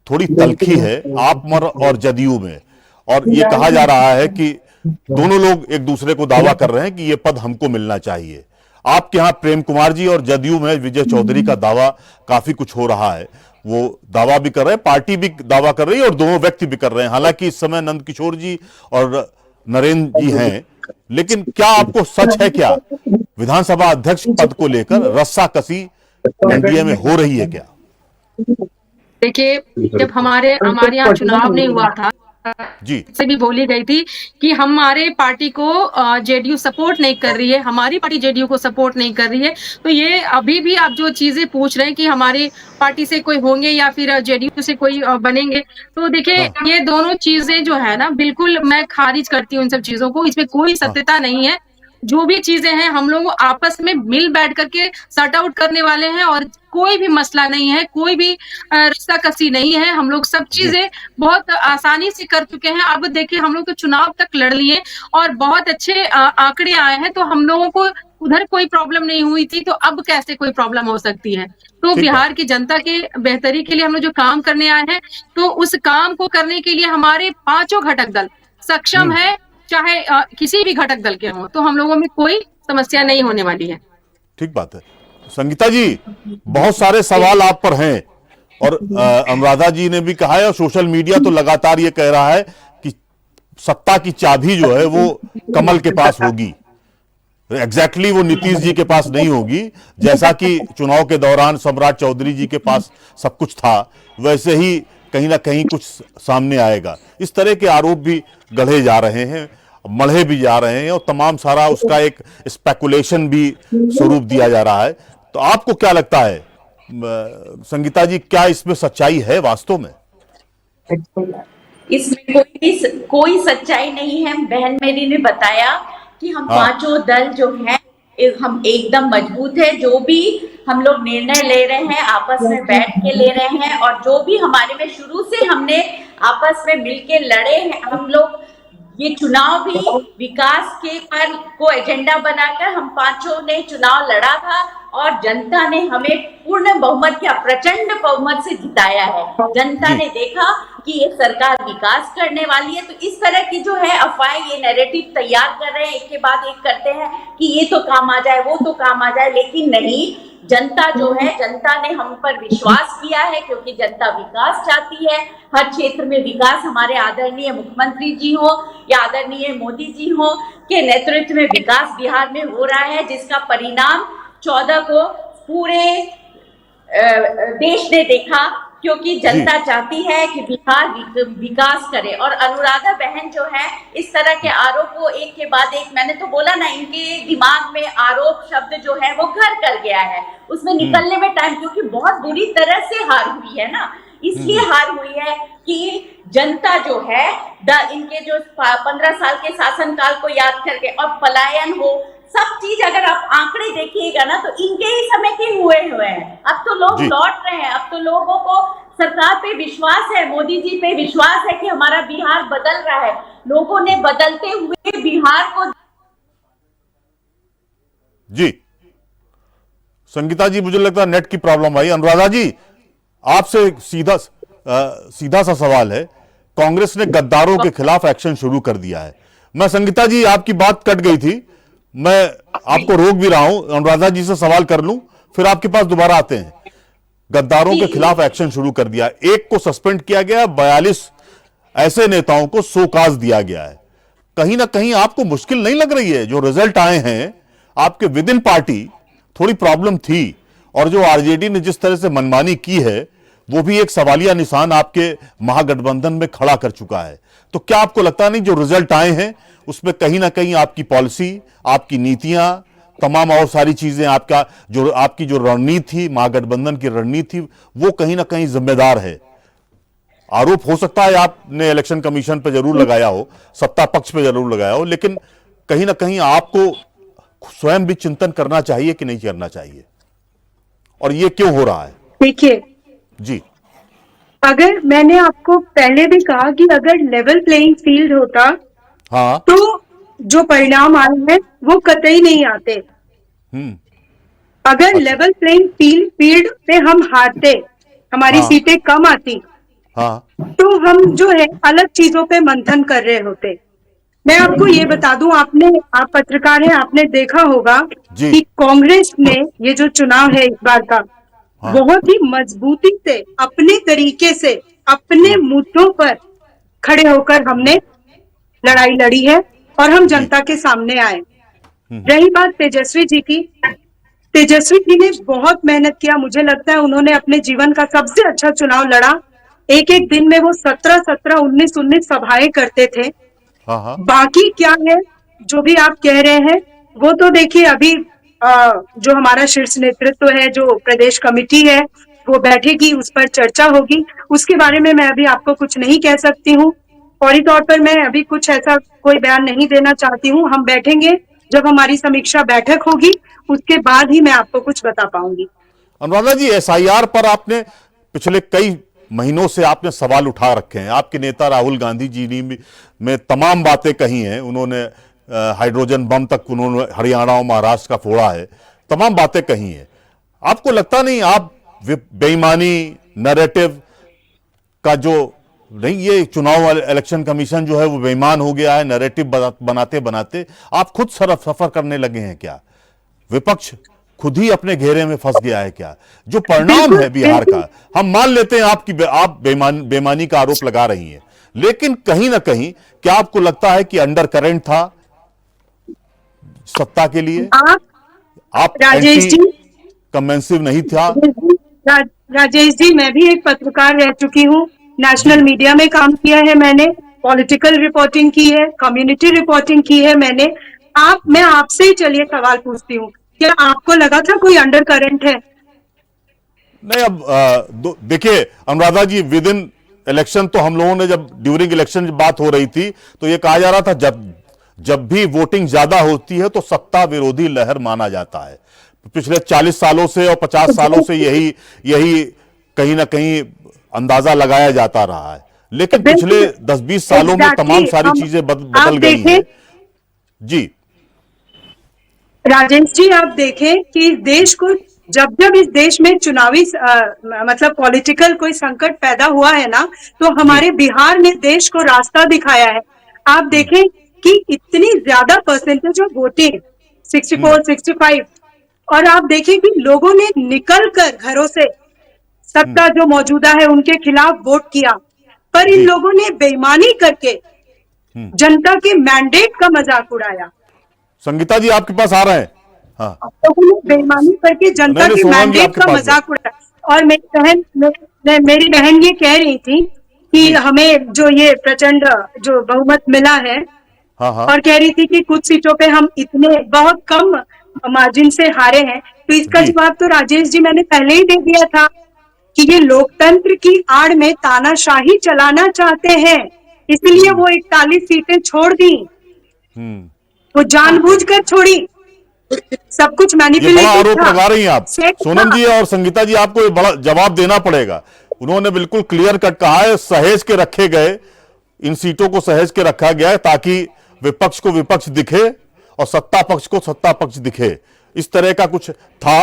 थोड़ी तल्खी है आप और जदयू में, और ये कहा जा रहा है कि दोनों लोग एक दूसरे को दावा कर रहे हैं कि ये पद हमको मिलना चाहिए। आपके यहाँ प्रेम कुमार जी और जदयू में विजय चौधरी का दावा काफी कुछ हो रहा है, वो दावा भी कर रहे हैं, पार्टी भी दावा कर रही है और दोनों व्यक्ति भी कर रहे हैं। हालांकि इस समय नंद किशोर जी और नरेंद्र जी हैं, लेकिन क्या आपको सच है क्या विधानसभा अध्यक्ष पद को लेकर रस्साकसी एनडीए में हो रही है क्या? देखिए, जब हमारे यहाँ चुनाव नहीं हुआ था जी, से भी बोली गई थी कि हमारे पार्टी को जेडीयू सपोर्ट नहीं कर रही है, हमारी पार्टी जेडीयू को सपोर्ट नहीं कर रही है। तो ये अभी भी आप जो चीजें पूछ रहे हैं कि हमारी पार्टी से कोई होंगे या फिर जेडीयू से कोई बनेंगे, तो देखिए ये दोनों चीजें जो है ना, बिल्कुल मैं खारिज करती हूँ इन सब चीजों को। इसमें कोई सत्यता नहीं है। जो भी चीजें हैं हम लोग आपस में मिल बैठ करके सॉर्ट आउट करने वाले हैं, और कोई भी मसला नहीं है, कोई भी रस्साकसी नहीं है। हम लोग सब चीजें बहुत आसानी से कर चुके हैं। अब देखिए, हम लोग तो चुनाव तक लड़ लिए और बहुत अच्छे आंकड़े आए हैं, तो हम लोगों को उधर कोई प्रॉब्लम नहीं हुई थी, तो अब कैसे कोई प्रॉब्लम हो सकती है? तो बिहार की जनता के बेहतरी के लिए हम लोग जो काम करने आए हैं, तो उस काम को करने के लिए हमारे 5 घटक दल सक्षम है, चाहे किसी भी घटक दल के हों, तो हम लोगों में कोई समस्या नहीं होने वाली है। ठीक बात है। संगीता जी, बहुत सारे सवाल आप पर हैं, और अनुराधा जी ने भी कहा है, और सोशल मीडिया तो लगातार ये कह रहा है कि सत्ता की चाबी जो है वो कमल के पास होगी, एग्जैक्टली वो नीतीश जी के पास नहीं होगी। जैसा कि चुनाव के दौरान सम्राट चौधरी जी के पास सब कुछ था, वैसे ही कहीं ना कहीं कुछ सामने आएगा। इस तरह के आरोप भी गढ़े जा रहे हैं, मढ़े भी जा रहे हैं, और तमाम सारा उसका एक स्पेकुलेशन भी स्वरूप दिया जा रहा है। तो आपको क्या लगता है संगीता जी, क्या इसमें सच्चाई है वास्तव में? इसमें कोई सच्चाई नहीं है। बहन मेरी ने बताया कि हम 5 दल जो हैं हम एकदम मजबूत है। जो भी हम लोग निर्णय ले रहे हैं आपस में बैठ के ले रहे हैं, और जो भी हमारे में शुरू से हमने आपस में मिलके लड़े हैं हम लोग। ये चुनाव भी विकास के पर को एजेंडा बनाकर हम पांचों ने चुनाव लड़ा था, और जनता ने हमें पूर्ण बहुमत या प्रचंड बहुमत से जिताया है। जनता ने देखा कि ये सरकार विकास करने वाली है। तो इस तरह की जो है अफवाहें, ये नैरेटिव तैयार कर रहे हैं, एक के बाद एक करते हैं कि ये तो काम आ जाए, वो तो काम आ जाए, लेकिन नहीं। जनता जो है, जनता ने हम पर विश्वास किया है, क्योंकि जनता विकास चाहती है। हर क्षेत्र में विकास हमारे आदरणीय मुख्यमंत्री जी हो या आदरणीय मोदी जी हो के नेतृत्व में विकास बिहार में हो रहा है, जिसका परिणाम 14 को पूरे देश ने देखा, क्योंकि जनता चाहती है कि बिहार विकास करे। और अनुराधा बहन जो है, इस तरह के आरोप को एक के बाद एक, मैंने तो बोला ना, इनके दिमाग में आरोप शब्द जो है वो घर कर गया है, उसमें निकलने में टाइम, क्योंकि बहुत बुरी तरह से हार हुई है ना, इसलिए हार हुई है कि जनता जो है इनके जो 15 साल के शासनकाल को याद करके, और पलायन हो, सब चीज अगर आप आंकड़े देखिएगा ना, तो इनके ही समय के हुए हैं। अब तो लोग लौट रहे हैं, अब तो लोगों को सरकार पे विश्वास है, मोदी जी पे विश्वास है कि हमारा बिहार बदल रहा है। लोगों ने बदलते हुए बिहार को। जी संगीता जी, मुझे लगता है नेट की प्रॉब्लम आई। अनुराधा जी, आपसे सीधा सा सवाल है। कांग्रेस ने गद्दारों के खिलाफ एक्शन शुरू कर दिया है। मैं, संगीता जी, आपकी बात कट गई थी, मैं आपको रोक भी रहा हूं, अनुराधा जी से सवाल कर लूं, फिर आपके पास दोबारा आते हैं। गद्दारों के खिलाफ एक्शन शुरू कर दिया, एक को सस्पेंड किया गया, 42 ऐसे नेताओं को शोकाज दिया गया है। कहीं ना कहीं आपको मुश्किल नहीं लग रही है? जो रिजल्ट आए हैं आपके विद इन पार्टी, थोड़ी प्रॉब्लम थी, और जो आरजेडी ने जिस तरह से मनमानी की है, वो भी एक सवालिया निशान आपके महागठबंधन में खड़ा कर चुका है। तो क्या आपको लगता नहीं जो रिजल्ट आए हैं उसमें कहीं ना कहीं आपकी पॉलिसी, आपकी नीतियां, तमाम और सारी चीजें, आपकी जो रणनीति, महागठबंधन की रणनीति, वो कहीं ना कहीं जिम्मेदार है? आरोप हो सकता है आपने इलेक्शन कमीशन पर जरूर लगाया हो, सत्ता पक्ष पे जरूर लगाया हो, लेकिन कहीं ना कहीं आपको स्वयं भी चिंतन करना चाहिए कि नहीं करना चाहिए, और ये क्यों हो रहा है? देखिए जी, अगर मैंने आपको पहले भी कहा कि अगर लेवल प्लेइंग फील्ड होता, हाँ, तो जो परिणाम आए हैं वो कतई नहीं आते। अगर लेवल प्लेइंग फील्ड पे हम हारते, हमारी सीटें कम आती, तो हम जो है अलग चीजों पे मंथन कर रहे होते। मैं आपको ये बता दूं, आप पत्रकार हैं, आपने देखा होगा कि कांग्रेस ने ये जो चुनाव है इस बार का, बहुत ही मजबूती से, अपने तरीके से, अपने मुद्दों पर खड़े होकर हमने लड़ाई लड़ी है, और हम जनता के सामने आए। रही बात तेजस्वी जी की, तेजस्वी जी ने बहुत मेहनत किया। मुझे लगता है उन्होंने अपने जीवन का सबसे अच्छा चुनाव लड़ा। एक एक दिन में वो 17-17, 19-19 सभाएं करते थे। बाकी क्या है जो भी आप कह रहे हैं, वो तो देखिए अभी जो हमारा शीर्ष नेतृत्व है, जो प्रदेश कमेटी है, वो बैठेगी, उस पर चर्चा होगी। उसके बारे में मैं अभी आपको कुछ नहीं कह सकती हूँ। फौरी तौर पर मैं अभी कुछ ऐसा कोई बयान नहीं देना चाहती हूँ। हम बैठेंगे, जब हमारी समीक्षा बैठक होगी उसके बाद ही मैं आपको कुछ बता पाऊंगी। अनुराधा जी, एसआईआर पर आपने पिछले कई महीनों से आपने सवाल उठा रखे हैं। आपके नेता राहुल गांधी जी ने में तमाम बातें कही हैं। उन्होंने हाइड्रोजन बम तक उन्होंने हरियाणा और महाराष्ट्र का फोड़ा है, तमाम बातें कही हैं। आपको लगता नहीं आप बेईमानी नैरेटिव का जो नहीं, ये चुनाव इलेक्शन कमीशन जो है वो बेईमान हो गया है, नैरेटिव बनाते बनाते आप खुद सफर करने लगे हैं क्या? विपक्ष खुद ही अपने घेरे में फंस गया है क्या? जो परिणाम है बिहार का, हम मान लेते हैं आप बेईमानी का आरोप लगा रही हैं, लेकिन कहीं ना कहीं क्या आपको लगता है कि अंडर करंट था सत्ता के लिए? आप राजेश जी, कन्वेंसिव नहीं था? राजेश जी, मैं भी एक पत्रकार रह चुकी हूँ, नेशनल मीडिया में काम किया है मैंने, पॉलिटिकल रिपोर्टिंग की है, कम्युनिटी रिपोर्टिंग की है मैंने। मैं आपसे ही चलिए सवाल पूछती हूँ, क्या आपको लगा था कोई अंडर करंट है? नहीं, अब देखिए अनुराधा जी, विद इन इलेक्शन तो हम लोगों ने, जब ड्यूरिंग इलेक्शन बात हो रही थी तो ये कहा जा रहा था जब जब भी वोटिंग ज्यादा होती है तो सत्ता विरोधी लहर माना जाता है। पिछले 40 सालों से और 50 सालों से यही कहीं ना कहीं अंदाजा लगाया जाता रहा है, लेकिन पिछले 10-20 सालों में तमाम सारी चीजें बदल गई हैं। जी राजेश जी, आप देखें कि देश को जब जब इस देश में चुनावी मतलब पॉलिटिकल कोई संकट पैदा हुआ है ना, तो हमारे बिहार ने देश को रास्ता दिखाया है। आप देखें कि इतनी ज्यादा परसेंटेज ऑफ वोटिंग 64, 65, और आप देखें कि लोगों ने निकल कर घरों से सत्ता जो मौजूदा है उनके खिलाफ वोट किया, पर इन लोगों ने बेईमानी करके जनता के मैंडेट का मजाक उड़ाया। संगीता जी आपके पास आ रहे हैं। हाँ, लोगों ने बेईमानी करके जनता के मैंडेट का मजाक उड़ाया। और मेरी बहन ये कह रही थी कि हमें जो ये प्रचंड जो बहुमत मिला है, और कह रही थी कि कुछ सीटों पे हम इतने बहुत कम मार्जिन से हारे हैं, तो इसका जवाब तो राजेश जी मैंने पहले ही दे दिया था कि ये लोकतंत्र की आड़ में तानाशाही चलाना चाहते हैं, इसलिए वो 41 सीटें छोड़ दी। वो जानबूझकर छोड़ी, सब कुछ मैनिपुलेटेड था। आरोप लगा रही हैं आप सोनम जी और संगीता जी, आपको बड़ा जवाब देना पड़ेगा। उन्होंने बिल्कुल क्लियर कट कहा है, सहेज के रखे गए, इन सीटों को सहेज के रखा गया है ताकि विपक्ष को विपक्ष दिखे और सत्ता पक्ष को सत्ता पक्ष दिखे। इस तरह का कुछ था।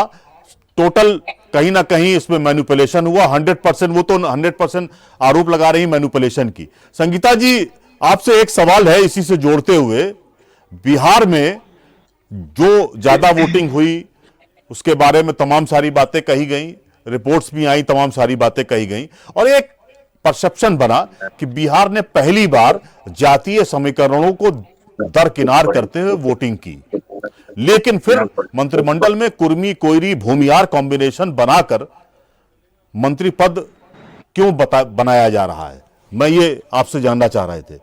टोटल कहीं ना कहीं इसमें मैनिपुलेशन हुआ 100%। वो तो 100% आरोप लगा रही मैनिपुलेशन की। संगीता जी, आपसे एक सवाल है इसी से जोड़ते हुए, बिहार में जो ज्यादा वोटिंग हुई उसके बारे में तमाम सारी बातें कही गई, रिपोर्ट्स भी आई, तमाम सारी बातें कही गई, और एक परसेप्शन बना कि बिहार ने पहली बार जातीय समीकरणों को दरकिनार करते हुए वोटिंग की। लेकिन फिर मंत्रिमंडल में कुर्मी कोयरी भूमियार कॉम्बिनेशन बनाकर मंत्री पद क्यों बनाया जा रहा है, मैं ये आपसे जानना चाह रहे थे।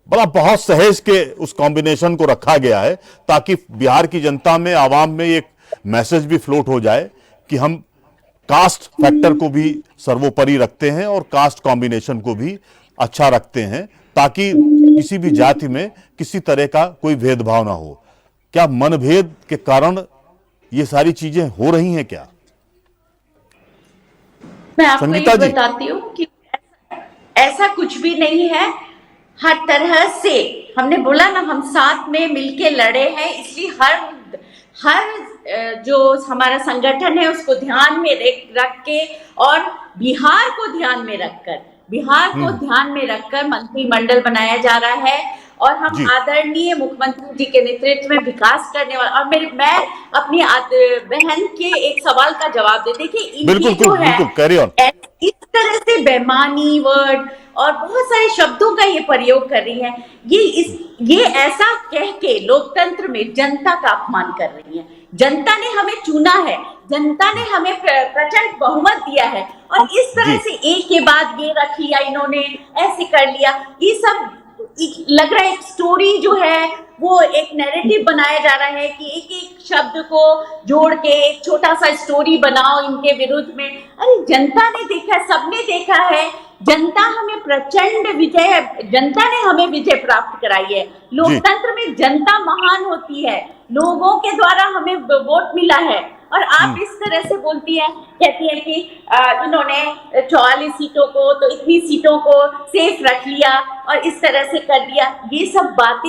बहुत सहेज के उस कॉम्बिनेशन को रखा गया है ताकि बिहार की जनता में, आवाम में एक मैसेज भी फ्लोट हो जाए कि हम कास्ट फैक्टर को भी सर्वोपरि रखते हैं और कास्ट कॉम्बिनेशन को भी अच्छा रखते हैं, ताकि किसी भी जाति में किसी तरह का कोई भेदभाव ना हो। क्या मनभेद के कारण ये सारी चीजें हो रही हैं क्या? मैं आपको ये बताती हूँ कि ऐसा कुछ भी नहीं है। हर तरह से हमने बोला ना, हम साथ में मिलके लड़े हैं, इसलिए हर जो हमारा संगठन है उसको ध्यान में रख के और बिहार को ध्यान में रखकर मंत्रिमंडल बनाया जा रहा है। और हम आदरणीय मुख्यमंत्री जी के नेतृत्व में विकास करने वाला। और मैं अपनी बहन के एक सवाल का जवाब दे, देखिए इनकी जो है इस तरह से बेमानी वर्ड और बहुत सारे शब्दों का ये प्रयोग कर रही है, ये ऐसा कह के लोकतंत्र में जनता का अपमान कर रही है। जनता ने हमें चुना है, जनता ने हमें प्रचंड बहुमत दिया है, और इस तरह से एक के बाद ये रख लिया इन्होंने, ऐसे कर लिया, ये सब लग रहा है एक स्टोरी जो है वो एक नैरेटिव बनाया जा रहा है कि एक एक शब्द को जोड़ के एक छोटा सा स्टोरी बनाओ इनके विरुद्ध में। अरे जनता ने देखा, सबने देखा है, जनता हमें प्रचंड विजय, जनता ने हमें विजय प्राप्त कराई है। लोकतंत्र में जनता महान होती है, लोगों के द्वारा हमें वोट मिला है। और आप इस तरह से बोलती है, कहती है कि इन्होंने 44 सीटों को तो इतनी सीटों को सेफ रख लिया और इस तरह से कर दिया। ये सब बात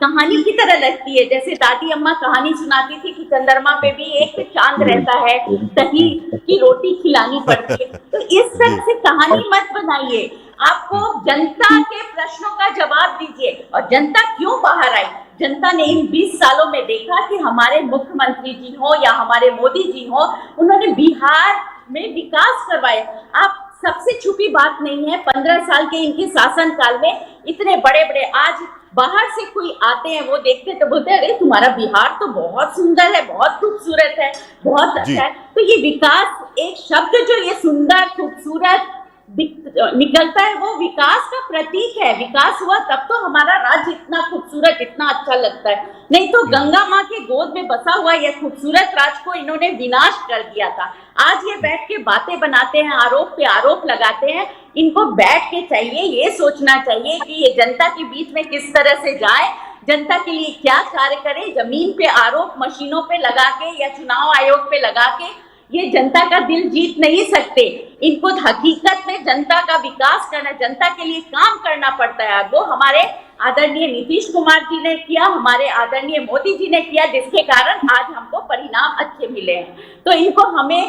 कहानी की तरह लगती है, जैसे दादी अम्मा कहानी सुनाती थी कि चंद्रमा पे भी एक चांद रहता है, दही की रोटी खिलानी पड़ती है। तो इस तरह से कहानी मत बनाइए, आपको जनता के प्रश्नों का जवाब दीजिए। और जनता क्यों बाहर आई? जनता ने इन 20 सालों में देखा कि हमारे मुख्यमंत्री जी हो या हमारे मोदी जी हो, उन्होंने बिहार में विकास करवाया। आप सबसे छुपी बात नहीं है, 15 साल के इनके शासन काल में इतने बड़े बड़े, आज बाहर से कोई आते हैं वो देखते तो बोलते हैं अरे तुम्हारा बिहार तो बहुत सुंदर है, बहुत खूबसूरत है, बहुत अच्छा है। तो ये विकास, एक शब्द जो ये सुंदर खूबसूरत निकलता है, वो विकास का प्रतीक है। विकास हुआ तब तो हमारा राज्य इतना खूबसूरत, इतना अच्छा लगता है। नहीं तो गंगा माँ के गोद में बसा हुआ यह खूबसूरत राज्य को इन्होंने विनाश कर दिया था। आज ये बैठ के बातें बनाते हैं, आरोप पे आरोप लगाते हैं। इनको बैठ के चाहिए, ये सोचना चाहिए कि ये जनता के बीच में किस तरह से जाए जनता के लिए क्या कार्य करें, जमीन पे आरोप मशीनों पे लगा के या चुनाव आयोग पे लगा के ये जनता का दिल जीत नहीं सकते। इनको हकीकत में जनता का विकास करना, जनता के लिए काम करना पड़ता है। वो हमारे आदरणीय नीतीश कुमार जी ने किया, हमारे आदरणीय मोदी जी ने किया, जिसके कारण आज हमको परिणाम अच्छे मिले हैं। तो इनको हमें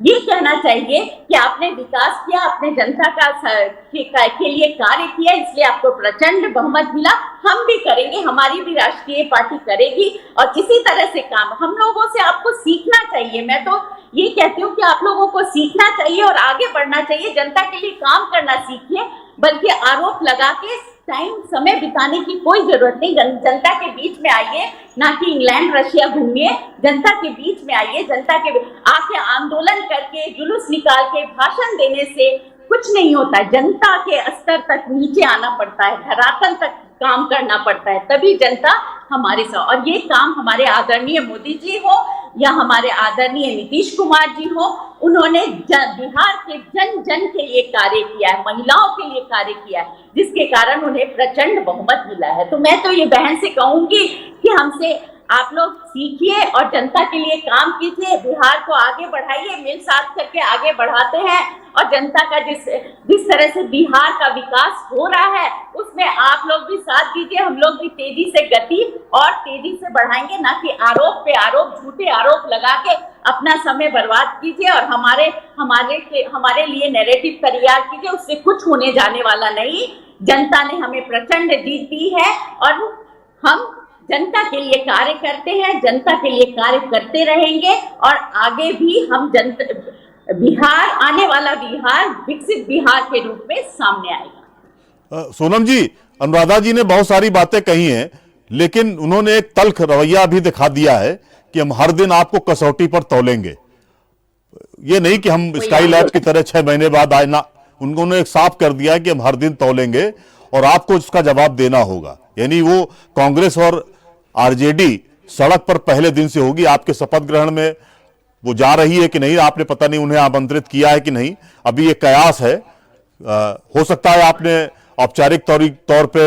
ये कहना चाहिए कि आपने विकास किया, आपने जनता के लिए कार्य किया, इसलिए आपको प्रचंड बहुमत मिला। हम भी करेंगे, हमारी भी राष्ट्रीय पार्टी करेगी और इसी तरह से काम। हम लोगों से आपको सीखना चाहिए। मैं तो ये कहती हूँ कि आप लोगों को सीखना चाहिए और आगे बढ़ना चाहिए। जनता के लिए काम करना सीखिए, बल्कि आरोप लगा के समय बिताने की कोई जरूरत नहीं। जनता के बीच में आइए, ना कि इंग्लैंड रशिया घूमिए, जनता के बीच में आइए। जनता के आके आंदोलन करके, जुलूस निकाल के, भाषण देने से कुछ नहीं होता। जनता के स्तर तक नीचे आना पड़ता है, धरातल तक काम करना पड़ता है, तभी जनता हमारे साथ। और ये काम हमारे आदरणीय मोदी जी हो या हमारे आदरणीय नीतीश कुमार जी हो, उन्होंने बिहार के जन जन के लिए कार्य किया है, महिलाओं के लिए कार्य किया है, जिसके कारण उन्हें प्रचंड बहुमत मिला है। तो मैं तो ये बहन से कहूंगी कि हमसे आप लोग सीखिए और जनता के लिए काम कीजिए, बिहार को आगे बढ़ाइए। मिल साथ करके आगे बढ़ाते हैं और जनता का जिस तरह से बिहार का विकास हो रहा है, उसमें आप लोग भी साथ दीजिए। हम लोग भी तेजी से गति और तेजी से बढ़ाएंगे, ना कि आरोप पे आरोप, झूठे आरोप लगा के अपना समय बर्बाद कीजिए और हमारे लिए नैरेटिव तैयार कीजिए। उससे कुछ होने जाने वाला नहीं। जनता ने हमें प्रचंड जीत दी है और हम जनता के लिए कार्य करते हैं, जनता के लिए कार्य करते रहेंगे और आगे भी हम बिहार, आने वाला बिहार विकसित बिहार के रूप में सामने आएगा। सोनम जी, अनुराधा जी ने बहुत सारी बातें कही हैं, लेकिन उन्होंने एक तल्ख रवैया भी दिखा दिया है कि हम हर दिन आपको कसौटी पर तौलेंगे। ये नहीं कि हम स्काई लैब की तरह 6 महीने बाद आए ना, उन्होंने एक साफ कर दिया है कि हम हर दिन तौलेंगे और आपको इसका जवाब देना होगा। यानी वो कांग्रेस और आरजेडी सड़क पर पहले दिन से होगी। आपके शपथ ग्रहण में वो जा रही है कि नहीं, आपने पता नहीं उन्हें आमंत्रित किया है कि नहीं, अभी ये कयास है। हो सकता है आपने औपचारिक तौर पे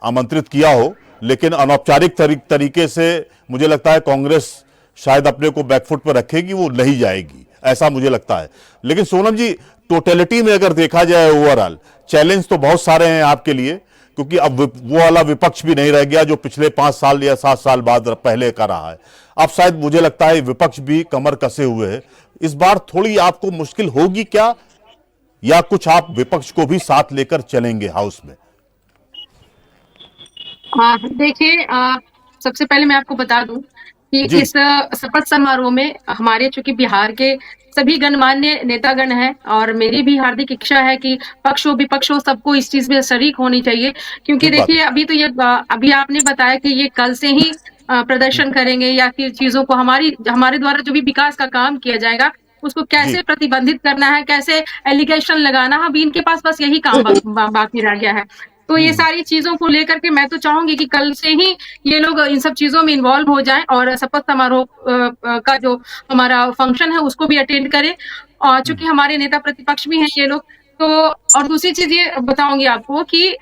आमंत्रित किया हो, लेकिन अनौपचारिक तरीके से मुझे लगता है कांग्रेस शायद अपने को बैकफुट पर रखेगी, वो नहीं जाएगी, ऐसा मुझे लगता है। लेकिन सोनम जी, टोटलिटी में अगर देखा जाए ओवरऑल चैलेंज तो बहुत सारे हैं आपके लिए, क्योंकि अब वो वाला विपक्ष भी नहीं रह गया जो पिछले 5 साल या 7 साल बाद पहले का रहा है। अब शायद मुझे लगता है विपक्ष भी कमर कसे हुए है। इस बार थोड़ी आपको मुश्किल होगी क्या, या कुछ आप विपक्ष को भी साथ लेकर चलेंगे हाउस में? देखिए, सबसे पहले मैं आपको बता दूं कि इस शपथ समारोह में हमारे चूंकि बिहार के सभी गणमान्य नेतागण हैं और मेरी भी हार्दिक इच्छा है कि पक्ष हो विपक्ष हो सबको इस चीज में शरीक होनी चाहिए। क्योंकि देखिए, अभी आपने बताया कि ये कल से ही प्रदर्शन करेंगे या फिर चीजों को हमारे द्वारा जो भी विकास का काम किया जाएगा उसको कैसे प्रतिबंधित करना है, कैसे एलिगेशन लगाना है, अभी इनके पास बस यही काम बाकी रह गया है। तो ये सारी चीजों को लेकर के मैं तो चाहूंगी कि कल से ही ये लोग इन सब चीजों में इन्वॉल्व हो जाएं और शपथ समारोह का जो हमारा फंक्शन है उसको भी अटेंड करें। और चूंकि हमारे नेता प्रतिपक्ष भी हैं ये लोग, तो और दूसरी चीज ये बताऊंगी आपको कि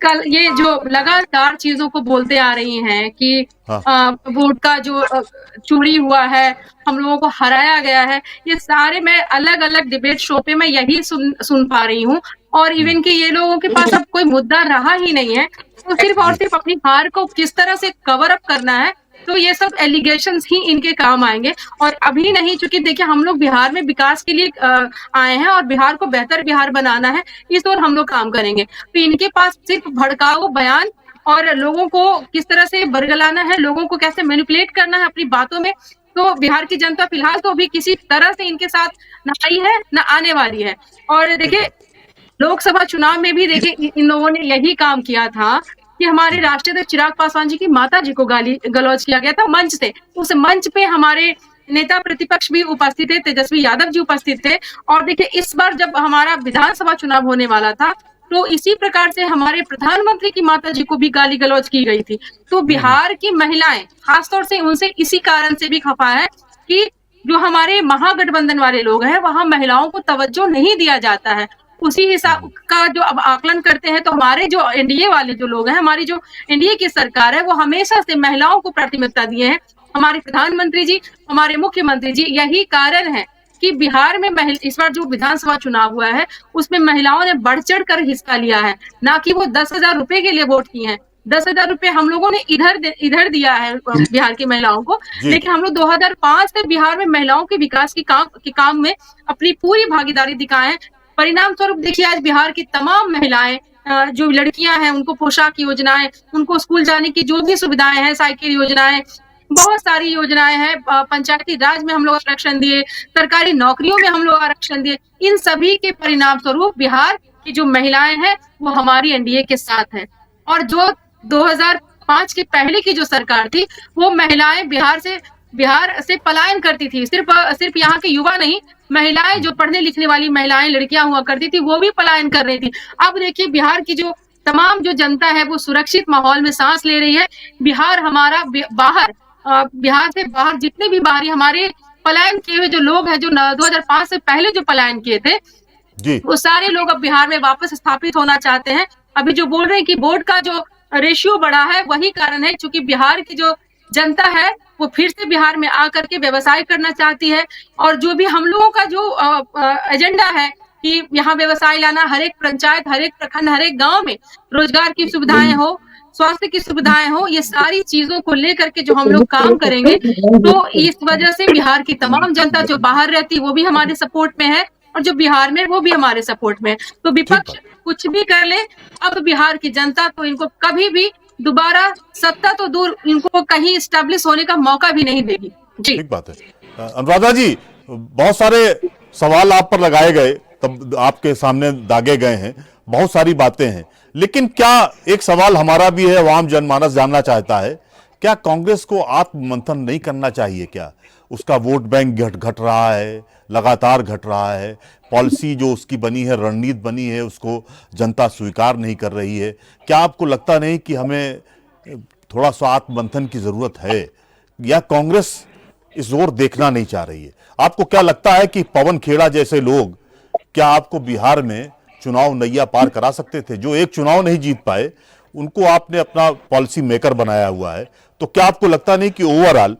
कल ये जो लगातार चीजों को बोलते आ रही हैं कि वोट का जो चोरी हुआ है, हम लोगों को हराया गया है, ये सारे मैं अलग अलग डिबेट शो पे मैं यही सुन पा रही हूँ। और इवन कि ये लोगों के पास अब कोई मुद्दा रहा ही नहीं है, तो सिर्फ और सिर्फ अपनी हार को किस तरह से कवर अप करना है, तो ये सब एलिगेशंस ही इनके काम आएंगे। और अभी नहीं, चूंकि देखिए हम लोग बिहार में विकास के लिए आए हैं और बिहार को बेहतर बिहार बनाना है, इस ओर हम लोग काम करेंगे। तो इनके पास सिर्फ भड़काऊ बयान और लोगों को किस तरह से बरगलाना है, लोगों को कैसे मैनिपुलेट करना है अपनी बातों में, तो बिहार की जनता फिलहाल तो अभी किसी तरह से इनके साथ न आई है न आने वाली है। और देखिए, लोकसभा चुनाव में भी देखिए इन लोगों ने यही काम किया था कि हमारे राष्ट्रीय अध्यक्ष चिराग पासवान जी की माता जी को गाली गलौज किया गया था मंच से। उस मंच पे हमारे नेता प्रतिपक्ष भी उपस्थित थे, तेजस्वी यादव जी उपस्थित थे। और देखिए, इस बार जब हमारा विधानसभा चुनाव होने वाला था तो इसी प्रकार से हमारे प्रधानमंत्री की माता जी को भी गाली गलौज की गई थी। तो बिहार की महिलाएं खासतौर से उनसे इसी कारण से भी खफा है कि जो हमारे महागठबंधन वाले लोग हैं वहां महिलाओं को तवज्जो नहीं दिया जाता है। उसी हिसाब का जो अब आकलन करते हैं, तो हमारे जो एनडीए वाले जो लोग हैं, हमारी जो एनडीए की सरकार है, वो हमेशा से महिलाओं को प्राथमिकता दिए हैं। हमारे प्रधानमंत्री जी, हमारे मुख्यमंत्री जी, यही कारण है कि बिहार में इस बार जो विधानसभा चुनाव हुआ है उसमें महिलाओं ने बढ़ चढ़ कर हिस्सा लिया है, ना कि वो 10,000 रुपए के लिए वोट किए हैं। 10,000 रुपए हम लोगों ने इधर दिया है बिहार की महिलाओं को, लेकिन हम लोग 2005 से बिहार में महिलाओं के विकास के काम में अपनी पूरी भागीदारी दिखाए हैं। परिणाम स्वरूप देखिए, आज बिहार की तमाम महिलाएं, जो लड़कियां हैं, उनको पोशाक योजनाएं, उनको स्कूल जाने की जो भी सुविधाएं हैं, साइकिल योजनाएं, बहुत सारी योजनाएं हैं, पंचायती राज में हम लोग आरक्षण दिए, सरकारी नौकरियों में हम लोग आरक्षण दिए। इन सभी के परिणाम स्वरूप बिहार की जो महिलाएं हैं वो हमारी एनडीए के साथ है। और जो 2005 के पहले की जो सरकार थी, वो महिलाएं बिहार से पलायन करती थी। सिर्फ यहाँ के युवा नहीं, महिलाएं, जो पढ़ने लिखने वाली महिलाएं, लड़कियां हुआ करती थी, वो भी पलायन कर रही थी। अब देखिए, बिहार की जो तमाम जो जनता है वो सुरक्षित माहौल में सांस ले रही है। बिहार हमारा बिहार से बाहर जितने भी बाहरी हमारे पलायन किए हुए जो लोग हैं, जो 2005 से पहले जो पलायन किए थे, वो सारे लोग अब बिहार में वापस स्थापित होना चाहते हैं। अभी जो बोल रहे हैं कि वोट का जो रेशियो बढ़ा है, वही कारण है, क्योंकि बिहार की जो जनता है वो फिर से बिहार में आकर के व्यवसाय करना चाहती है। और जो भी हम लोगों का जो एजेंडा है कि यहाँ व्यवसाय लाना, हर एक पंचायत, हर एक प्रखंड, हर एक गांव में रोजगार की सुविधाएं हो, स्वास्थ्य की सुविधाएं हो, ये सारी चीजों को लेकर के जो हम लोग काम करेंगे, तो इस वजह से बिहार की तमाम जनता जो बाहर रहती है वो भी हमारे सपोर्ट में है, और जो बिहार में वो भी हमारे सपोर्ट में है। तो विपक्ष कुछ भी कर ले, अब बिहार की जनता तो इनको कभी भी दोबारा सत्ता तो दूर, इनको कहीं स्टैब्लिश होने का मौका भी नहीं देगी। जी, ठीक बात है। अनुराधा जी, बहुत सारे सवाल आप पर लगाए गए, तब आपके सामने दागे गए हैं, बहुत सारी बातें हैं, लेकिन क्या एक सवाल हमारा भी है, आम जनमानस जानना चाहता है, क्या कांग्रेस को आत्ममंथन नहीं करना चाहिए? क्या उसका वोट बैंक घट रहा है, लगातार घट रहा है, पॉलिसी जो उसकी बनी है, रणनीति बनी है, उसको जनता स्वीकार नहीं कर रही है? क्या आपको लगता नहीं कि हमें थोड़ा सा आत्ममंथन की जरूरत है, या कांग्रेस इस ओर देखना नहीं चाह रही है? आपको क्या लगता है कि पवन खेड़ा जैसे लोग क्या आपको बिहार में चुनाव नैया पार करा सकते थे? जो एक चुनाव नहीं जीत पाए, उनको आपने अपना पॉलिसी मेकर बनाया हुआ है, तो क्या आपको लगता नहीं कि ओवरऑल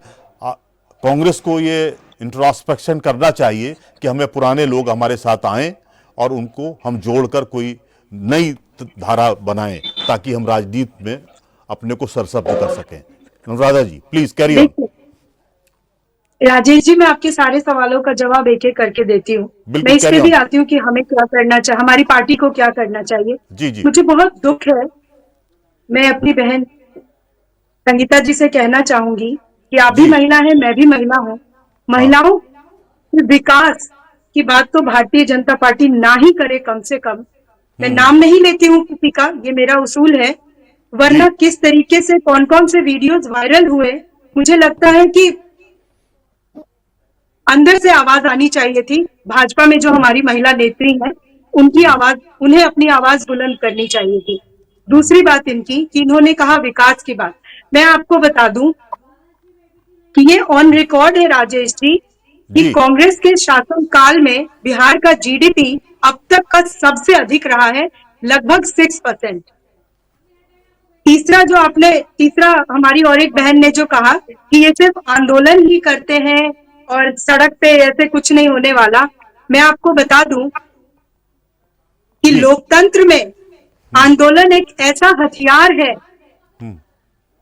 कांग्रेस को ये इंट्रोस्पेक्शन करना चाहिए कि हमें पुराने लोग हमारे साथ आएं और उनको हम जोड़कर कोई नई धारा बनाएं, ताकि हम राजनीति में अपने को सरसब्ज कर सकें? अनुराधा जी, please carry on. Rajesh ji, मैं आपके सारे सवालों का जवाब एक एक करके देती हूँ। मैं इस पे भी आती हूँ कि हमें क्या करना चाहिए, हमारी पार्टी को क्या करना चाहिए। जी। मुझे बहुत दुख है, मैं अपनी बहन संगीता जी से कहना चाहूंगी कि आप भी महिला हैं, मैं भी महिला हूँ। महिलाओं के विकास की बात तो भारतीय जनता पार्टी ना ही करे, कम से कम। मैं नाम नहीं लेती हूँ किसी का, ये मेरा उसूल है, वरना किस तरीके से कौन कौन से वीडियोस वायरल हुए, मुझे लगता है कि अंदर से आवाज आनी चाहिए थी। भाजपा में जो हमारी महिला नेत्री हैं, उनकी आवाज, उन्हें अपनी आवाज बुलंद करनी चाहिए थी। दूसरी बात इनकी कि इन्होंने कहा विकास की बात, मैं आपको बता दूं कि ये ऑन रिकॉर्ड है राजेश जी कि कांग्रेस के शासन काल में बिहार का जीडीपी अब तक का सबसे अधिक रहा है, लगभग 6%। तीसरा हमारी और एक बहन ने जो कहा कि ये सिर्फ आंदोलन ही करते हैं और सड़क पे ऐसे कुछ नहीं होने वाला, मैं आपको बता दूं कि लोकतंत्र में आंदोलन एक ऐसा हथियार है,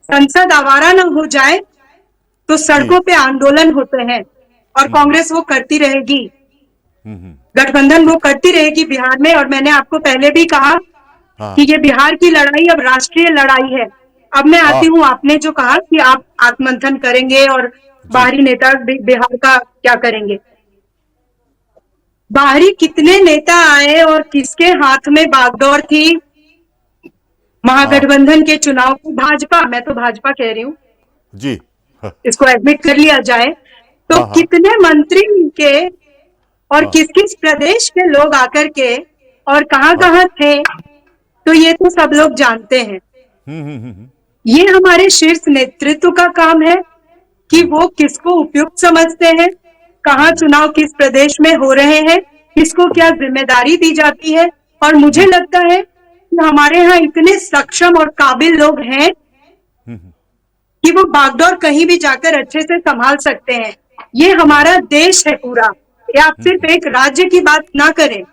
संसद आवारा न हो जाए तो सड़कों पे आंदोलन होते हैं, और कांग्रेस वो करती रहेगी, गठबंधन वो करती रहेगी बिहार में। और मैंने आपको पहले भी कहा कि ये बिहार की लड़ाई अब राष्ट्रीय लड़ाई है। अब मैं आती हूँ, आपने जो कहा कि आप आत्ममंथन करेंगे और बाहरी नेता बिहार का क्या करेंगे। बाहरी कितने नेता आए और किसके हाथ में बागडोर थी महागठबंधन के चुनाव को? भाजपा, मैं तो भाजपा कह रही हूँ जी, इसको एडमिट कर लिया जाए तो कितने मंत्री के और किस किस प्रदेश के लोग आकर के और कहां थे, तो ये तो सब लोग जानते हैं। ये हमारे शीर्ष नेतृत्व का काम है कि वो किसको उपयुक्त समझते हैं, कहाँ चुनाव किस प्रदेश में हो रहे हैं, किसको क्या जिम्मेदारी दी जाती है। और मुझे लगता है कि हमारे यहाँ इतने सक्षम और काबिल लोग हैं कि वो बागडोर कहीं भी जाकर अच्छे से संभाल सकते हैं। ये हमारा देश है पूरा, ये आप सिर्फ एक राज्य की बात ना करें।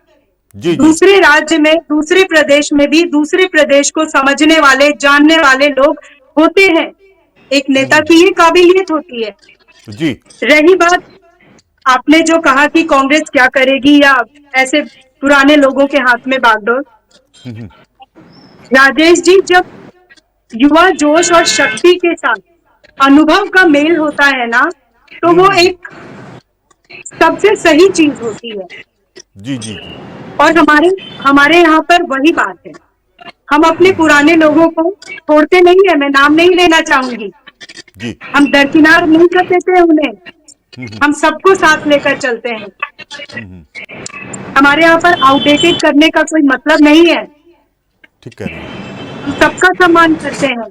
जी जी दूसरे राज्य में, दूसरे प्रदेश में भी दूसरे प्रदेश को समझने वाले, जानने वाले लोग होते हैं। एक नेता की ये काबिलियत होती है। जी रही बात आपने जो कहा कि कांग्रेस क्या करेगी या ऐसे पुराने लोगों के हाथ में बागडोर, राजेश जी, जब युवा जोश और शक्ति के साथ अनुभव का मेल होता है ना, तो वो एक सबसे सही चीज होती है। जी जी जी और हमारे यहाँ पर वही बात है। हम अपने पुराने लोगों को छोड़ते नहीं है, मैं नाम नहीं लेना चाहूंगी, जी हम दरकिनार नहीं कर देते उन्हें, हम सबको साथ लेकर चलते हैं। हमारे यहाँ पर आउटडेटेड करने का कोई मतलब नहीं है, ठीक कह रही हैं, हम सबका सम्मान करते हैं।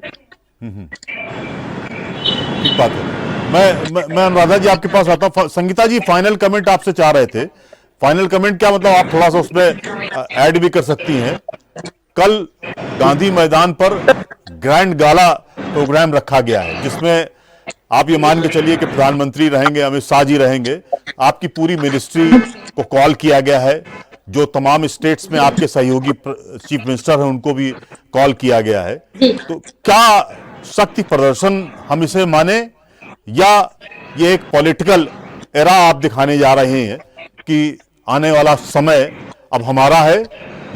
ठीक बात है। मैं अनुराधा जी आपके पास आता हूँ। संगीता जी फाइनल कमेंट आपसे चाह रहे थे। फाइनल कमेंट क्या, मतलब आप थोड़ा सा उसमें ऐड भी कर सकती हैं। कल गांधी मैदान पर ग्रैंड गाला प्रोग्राम रखा गया है, जिसमें आप ये मान के चलिए कि प्रधानमंत्री रहेंगे, अमित शाह जी रहेंगे, आपकी पूरी मिनिस्ट्री को कॉल किया गया है, जो तमाम स्टेट्स में आपके सहयोगी चीफ मिनिस्टर हैं उनको भी कॉल किया गया है। तो क्या शक्ति प्रदर्शन हम इसे माने, या ये एक पॉलिटिकल एरा आप दिखाने जा रहे हैं कि आने वाला समय अब हमारा है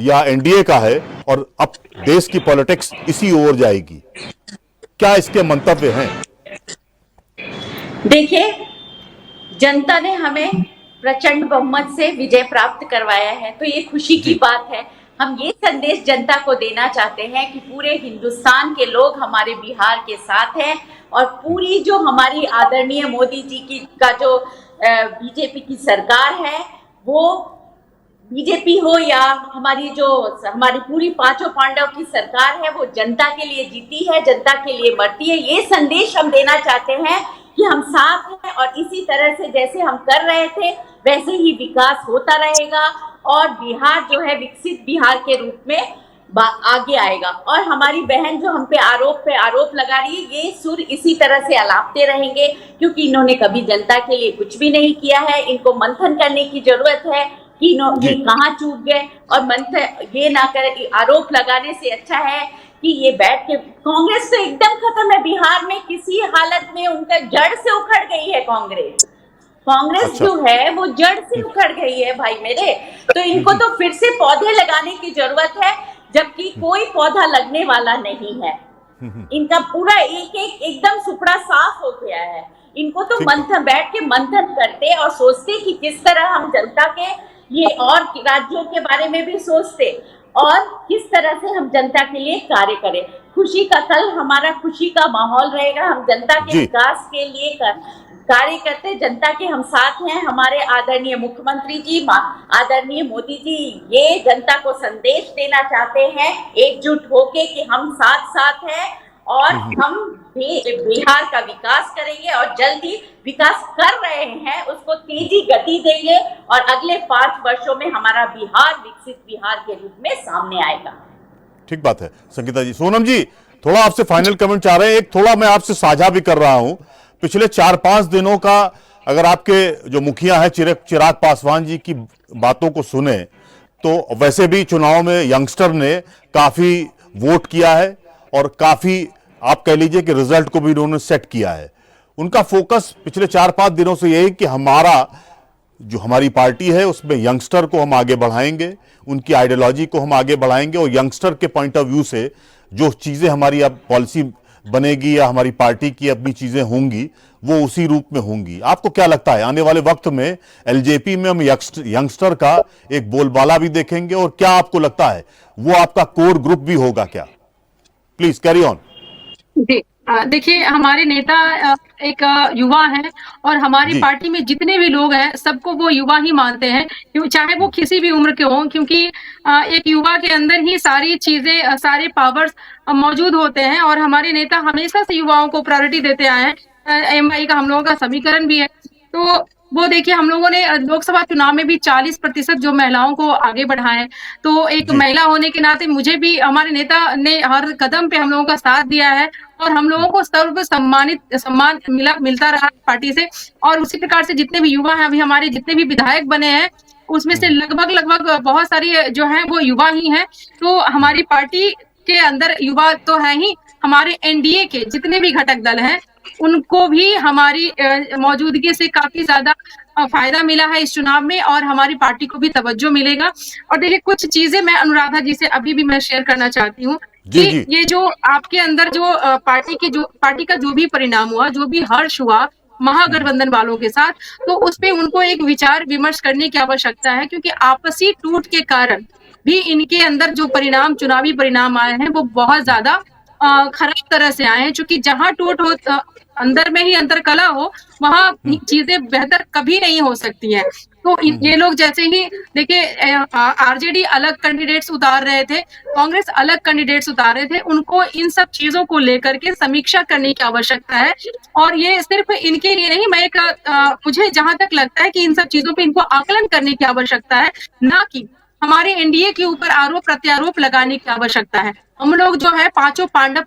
या एनडीए का है और अब देश की पॉलिटिक्स इसी ओर जाएगी? क्या इसके मंतव्य हैं? देखिए, जनता ने हमें प्रचंड बहुमत से विजय प्राप्त करवाया है, तो ये खुशी की बात है। हम ये संदेश जनता को देना चाहते हैं कि पूरे हिंदुस्तान के लोग हमारे बिहार के साथ हैं, और पूरी जो हमारी आदरणीय मोदी जी की का जो बीजेपी की सरकार है, वो बीजेपी हो या हमारी पूरी पांचों पांडव की सरकार है, वो जनता के लिए जीती है, जनता के लिए मरती है। ये संदेश हम देना चाहते हैं कि हम साथ हैं, और इसी तरह से जैसे हम कर रहे थे वैसे ही विकास होता रहेगा, और बिहार जो है विकसित बिहार के रूप में आगे आएगा। और हमारी बहन जो हम पे आरोप लगा रही है, ये सुर इसी तरह से अलापते रहेंगे, क्योंकि इन्होंने कभी जनता के लिए कुछ भी नहीं किया है। इनको मंथन करने की जरूरत है कि ये कहाँ चूक गए, और मंथन ये ना करे। आरोप लगाने से अच्छा है कि ये बैठ के, कांग्रेस तो एकदम खत्म है बिहार में, किसी हालत में उनका जड़ से उखड़ गई है कांग्रेस। अच्छा। जो है वो जड़ से उखड़ गई है भाई मेरे। तो इनको तो फिर से पौधे लगाने की जरूरत है, जबकि कोई पौधा लगने वाला नहीं है। इनका पूरा एकदम सुपड़ा साफ हो गया है। इनको तो बैठ के मंथन करते और सोचते कि किस तरह हम जनता के ये और राज्यों के बारे में भी सोचते, और किस तरह से हम जनता के लिए कार्य करें। खुशी का कल हमारा खुशी का माहौल रहेगा। हम जनता के विकास के लिए कार्य करते, जनता के हम साथ हैं। हमारे आदरणीय मुख्यमंत्री जी, आदरणीय मोदी जी ये जनता को संदेश देना चाहते हैं एकजुट होके कि हम साथ हैं, और हम बिहार का विकास करेंगे, और जल्दी विकास कर रहे हैं उसको तेजी गति देंगे, और अगले 5 वर्षों में हमारा बिहार विकसित बिहार के रूप में सामने आएगा। ठीक बात है संगीता जी। सोनम जी, थोड़ा आपसे फाइनल कमेंट चाह रहे हैं। एक थोड़ा मैं आपसे साझा भी कर रहा हूं, पिछले 4-5 दिनों का अगर आपके जो मुखिया है चिराग पासवान जी की बातों को सुने, तो वैसे भी चुनाव में यंगस्टर ने काफी वोट किया है, और काफी आप कह लीजिए कि रिजल्ट को भी उन्होंने सेट किया है। उनका फोकस पिछले 4-5 दिनों से यही कि हमारी पार्टी है उसमें यंगस्टर को हम आगे बढ़ाएंगे, उनकी आइडियोलॉजी को हम आगे बढ़ाएंगे, और यंगस्टर के पॉइंट ऑफ व्यू से जो चीजें हमारी अब पॉलिसी बनेगी या हमारी पार्टी की अपनी चीजें होंगी, वो उसी रूप में होंगी। आपको क्या लगता है आने वाले वक्त में एलजेपी में हम यंगस्टर का एक बोलबाला भी देखेंगे, और क्या आपको लगता है वो आपका कोर ग्रुप भी होगा क्या? Please carry on. जी, देखिए, हमारे नेता एक युवा हैं, और हमारी पार्टी में जितने भी लोग हैं सबको वो युवा ही मानते हैं, चाहे वो किसी भी उम्र के हों, क्योंकि एक युवा के अंदर ही सारी चीजें, सारे पावर्स मौजूद होते हैं। और हमारे नेता हमेशा से युवाओं को प्रायोरिटी देते आए हैं। एमआई का हम लोगों का समीकरण भी है। तो वो देखिए हम लोगों ने लोकसभा चुनाव में भी 40% जो महिलाओं को आगे बढ़ा है। तो एक जी। महिला होने के नाते मुझे भी हमारे नेता ने हर कदम पे हम लोगों का साथ दिया है और हम लोगों को सर्व सम्मान मिलता रहा पार्टी से। और उसी प्रकार से जितने भी युवा हैं, अभी हमारे जितने भी विधायक बने हैं, उसमें से लगभग बहुत सारी जो हैं वो युवा ही हैं। तो हमारी पार्टी के अंदर युवा तो है ही, हमारे एनडीए के जितने भी घटक दल हैं उनको भी हमारी मौजूदगी से काफी ज्यादा फायदा मिला है इस चुनाव में और हमारी पार्टी को भी तवज्जो मिलेगा। और देखिए कुछ चीजें मैं अनुराधा जी से अभी भी मैं शेयर करना चाहती हूँ जी, कि जी। ये जो आपके अंदर जो पार्टी का जो भी परिणाम हुआ, जो भी हर्ष हुआ महागठबंधन वालों के साथ, तो उस पे उनको एक विचार विमर्श करने की आवश्यकता है, क्योंकि आपसी टूट के कारण भी इनके अंदर जो चुनावी परिणाम आए हैं वो बहुत ज्यादा खराब तरह से आए हैं। क्योंकि जहां टूट हो, अंदर में ही अंतर कला हो, वहां चीजें बेहतर कभी नहीं हो सकती हैं। तो ये लोग जैसे ही देखिए आरजेडी अलग कैंडिडेट्स उतार रहे थे, कांग्रेस अलग कैंडिडेट्स उतार रहे थे, उनको इन सब चीजों को लेकर के समीक्षा करने की आवश्यकता है। और ये सिर्फ इनके लिए नहीं, मुझे जहां तक लगता है कि इन सब चीजों पे इनको आकलन करने की आवश्यकता है, ना कि हमारे एनडीए के ऊपर आरोप प्रत्यारोप लगाने की आवश्यकता है। हम लोग जो है पांचों पांडव,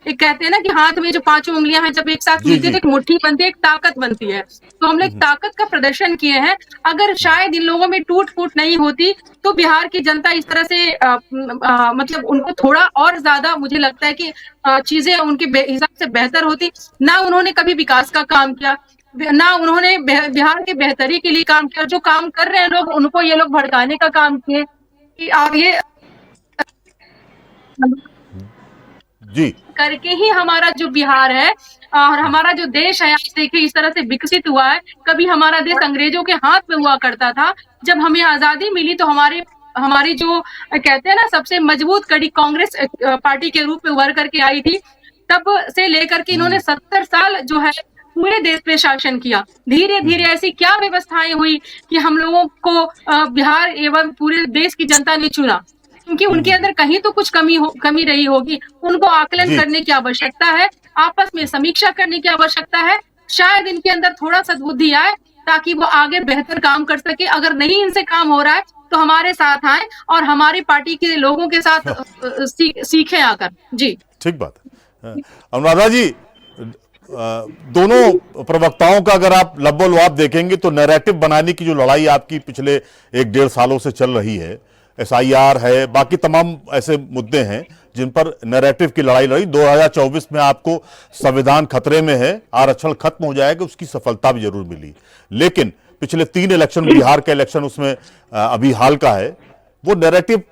एक कहते हैं ना कि हाथ में जो 5 उंगलियां हैं जब एक साथ मिलती है तो एक मुट्ठी बनती है, एक ताकत बनती है। तो हमने ताकत का प्रदर्शन किए हैं। अगर शायद इन लोगों में टूट फूट नहीं होती तो बिहार की जनता इस तरह से मतलब उनको थोड़ा और ज्यादा मुझे लगता है कि चीजें उनके हिसाब से बेहतर होती। ना उन्होंने कभी विकास का काम किया, ना उन्होंने बिहार के बेहतरी के लिए काम किया। जो काम कर रहे हैं लोग, उनको ये लोग भड़काने का काम किए कि आगे जी करके ही हमारा जो बिहार है और हमारा जो देश है, आज देखिए इस तरह से विकसित हुआ है। कभी हमारा देश अंग्रेजों के हाथ में हुआ करता था। जब हमें आजादी मिली तो हमारी जो कहते हैं ना सबसे मजबूत कड़ी कांग्रेस पार्टी के रूप में उभर करके आई थी। तब से लेकर के इन्होंने 70 साल जो है पूरे देश पे शासन किया। धीरे धीरे ऐसी क्या व्यवस्थाएं हुई कि हम लोगों को बिहार एवं पूरे देश की जनता ने चुना, क्योंकि उनके अंदर कहीं तो कुछ कमी रही होगी। उनको आकलन करने की आवश्यकता है, आपस में समीक्षा करने की आवश्यकता है। शायद इनके अंदर थोड़ा सद्बुद्धि आए ताकि वो आगे बेहतर काम कर सके। अगर नहीं इनसे काम हो रहा है तो हमारे साथ आए और हमारी पार्टी के लोगों के साथ सीखें आकर। जी ठीक बात है। अनुराधा जी, दोनों प्रवक्ताओं का अगर आप लब्बो-लुआब देखेंगे तो नैरेटिव बनाने की जो लड़ाई आपकी पिछले 1-1.5 सालों से चल रही है, एसआईआर है, बाकी तमाम ऐसे मुद्दे हैं जिन पर नैरेटिव की लड़ाई लड़ी। 2024 में आपको संविधान खतरे में है, आरक्षण खत्म हो जाएगा, उसकी सफलता भी जरूर मिली। लेकिन पिछले 3 इलेक्शन, बिहार का इलेक्शन उसमें अभी हाल का है, वो नैरेटिव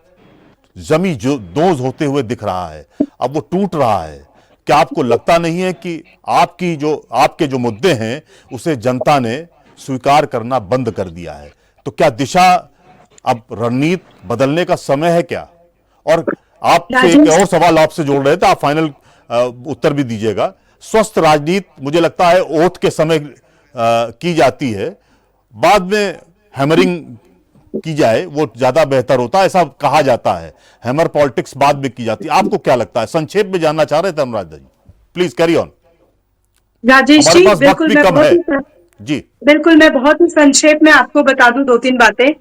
जमी जो दोज होते हुए दिख रहा है, अब वो टूट रहा है। क्या आपको लगता नहीं है कि आपके जो मुद्दे हैं उसे जनता ने स्वीकार करना बंद कर दिया है? तो क्या दिशा, अब रणनीति बदलने का समय है क्या? और आपसे एक और सवाल आपसे जोड़ रहे थे, आप फाइनल उत्तर भी दीजिएगा। स्वस्थ राजनीति मुझे लगता है ओथ के समय की जाती है, बाद में हैमरिंग की जाए वो ज्यादा बेहतर होता है, ऐसा कहा जाता है। हैमर पॉलिटिक्स बाद में की जाती है। आपको क्या लगता है? संक्षेप में जानना चाह रहे थे अनुराधा जी, please carry on. Rajesh ji, बिल्कुल मैं बहुत ही संक्षेप में आपको बता दूं 2-3 बातें।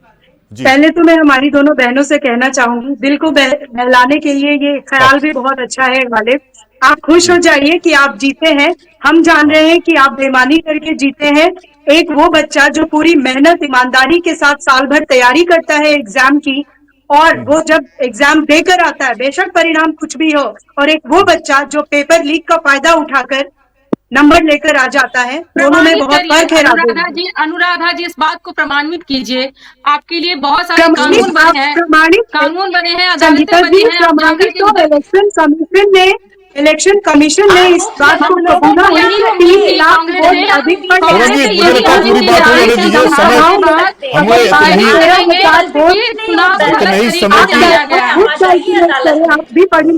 पहले तो मैं हमारी दोनों बहनों से कहना चाहूंगी, दिल को बहलाने के लिए ये ख्याल भी बहुत अच्छा है वाले, आप खुश हो जाइए कि आप जीते हैं। हम जान रहे हैं कि आप बेईमानी करके जीते हैं। एक वो बच्चा जो पूरी मेहनत ईमानदारी के साथ साल भर तैयारी करता है एग्जाम की, और वो जब एग्जाम देकर आता है, बेशक परिणाम कुछ भी हो, और एक वो बच्चा जो पेपर लीक का फायदा उठाकर नंबर लेकर आ जाता है, दोनों में बहुत फर्क है। अनुराधा जी इस बात को प्रमाणित कीजिए। आपके लिए बहुत सारे कानून बने हैं, अदालतें बनी हैं। इलेक्शन कमीशन ने इस बात को कबूला है कि 3 लाख वोट अधिक आप भी पढ़ी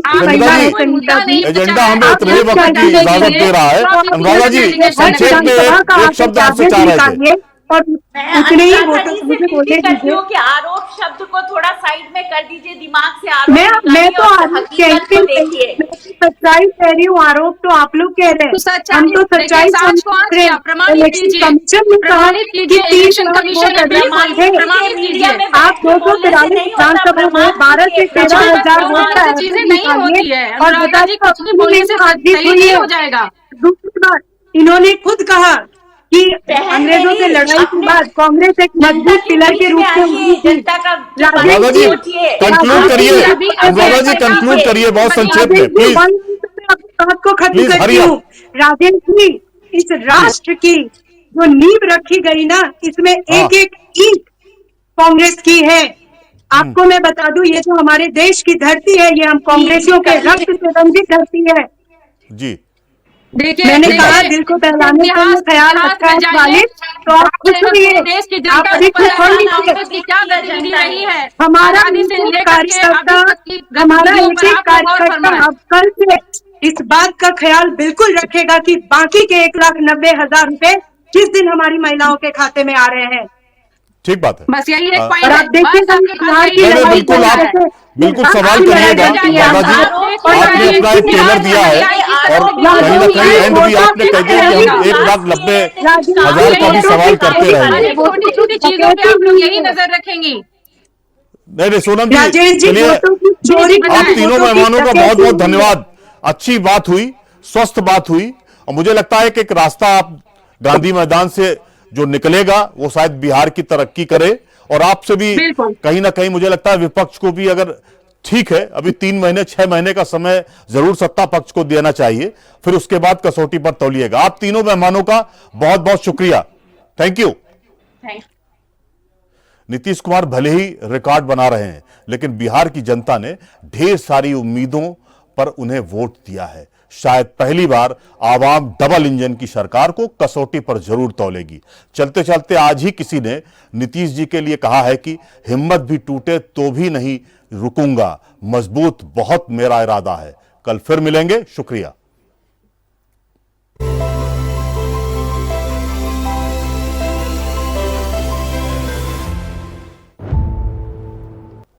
एजेंडा हमें इतने वक्त की इजाजत दे रहा है। अनुराधा जी संक्षेप में एक शब्द आपसे चाह रहे थे। और मैं उतने ही अनुराधा वोटों जी से से मुझे विनती बोलने करती दीजिए। हूँ कि आरोप शब्द को थोड़ा साइड में कर दीजिए, दिमाग से आरोप मैं निकालिए तो और आरोप हकीकत कहती को नहीं, देखिए। मैं तो सच्चाई कह रही हूँ, आरोप तो आप लोग कह रहे तो हैं, सच्चाई हम तो देखिए, सच्चाई आज को आज रहे क्या हैं। प्रमाणित इलेक्शन कीजिए, कमीशन ने कहा प्रमाणित कि कीजिए, 30 इलेक्शन लाख कमीशन वोट ने अधिक प्रमाणित है। कीजिए, मीडिया में आप बैठ के बोलने से 243 नहीं होता, विधानसभा में प्रमाण 12 से कीजिए, 13,000 प्रमाण वोट का से एवरेज चीजें नहीं निकालिए होती है और अनुराधा जी, बताइए कुछ भी अपनी बोलने में से हाथ जीत सही हुई नहीं है। हो जाएगा। दूसरी बात, इन्होंने खुद कहा कि बहन अंग्रेजों से मेरी, लड़ाई के अपने बाद कांग्रेस एक जनता मजबूत के पिलर बीच के में रूप में आइए, उभरी थी। जनता का के बारे राजेश में अनुराधा जी, सोचिए। कंक्लूड राजेश करिए। जी, अभी अनुराधा जी, अपने कंक्लूड कीजिए। करिए बहुत संक्षेप राजेश में, जी, प्लीज 1 मिनट में अपनी बात को खत्म प्लीज, करती हरी हूँ। अप। राजेश जी, इस राष्ट्र की जो नींव रखी गई ना, इसमें हाँ। एक एक ईंट कांग्रेस की है। आपको मैं बता दूं, ये जो हमारे देश की धरती है, ये हम कांग्रेसियों के रक्त से रंजित धरती है। जी, देखिए मैंने ठीक कहा बात। दिल को बहलाने के लिए ख्याल इतिहास रखा में है जाइए, वालिद, तो आप खुश होइए, देश की आप जनता अभी को खुश पता हो है लीजिए। कांग्रेस की क्या गतिविधि रही है हमारा आजादी से एक एक लेकर के कार्यकर्ता, अभी तक की हमारा गतिविधियों एक पर एक आप लोग गौर कार्यकर्ता फरमाएं। अब कल से इस बात का ख्याल बिल्कुल रखेगा कि बाकी के 1,90,000 रुपए किस दिन हमारी महिलाओं के खाते में आ रहे हैं। ठीक बात है। बस यही एक और पॉइंट है, आप देखिएगा बस आपके पास बिहार की यही नहीं, लड़ाई बिल्कुल, को आप कैसे बिल्कुल बिहार सवाल की लड़ाई करिएगा होती है। अनुराधा जी। आरोप आपने अपना एक टेलर दिया है और कहीं ना कहीं एंड भी आपने कह दिया कि हम 1,90,000 का भी सवाल करते रहेंगे। छोटी छोटी चीजों पे आप लोग यही नजर रखेंगी। नहीं, सोनम जी, राजेश जी, चलिए, वोटों की चोरी, आप तीनों वोटों की मेहमानों का बहुत डकैती बहुत हुई है। धन्यवाद। अच्छी बात हुई, स्वस्थ बात हुई, और मुझे लगता है कि एक रास्ता आप गांधी मैदान से जो निकलेगा वो शायद बिहार की तरक्की करे, और आपसे भी बिल्कुल। कहीं ना कहीं मुझे लगता है विपक्ष को भी, अगर ठीक है अभी 3 महीने 6 महीने का समय जरूर सत्ता पक्ष को देना चाहिए, फिर उसके बाद कसौटी पर तौलिएगा। आप तीनों मेहमानों का बहुत बहुत शुक्रिया, थैंक यू। नीतीश कुमार भले ही रिकॉर्ड बना रहे हैं, लेकिन बिहार की जनता ने ढेर सारी उम्मीदों पर उन्हें वोट दिया है। शायद पहली बार आवाम डबल इंजन की सरकार को कसौटी पर जरूर तौलेगी। चलते चलते आज ही किसी ने नीतीश जी के लिए कहा है कि हिम्मत भी टूटे तो भी नहीं रुकूंगा, मजबूत बहुत मेरा इरादा है। कल फिर मिलेंगे, शुक्रिया।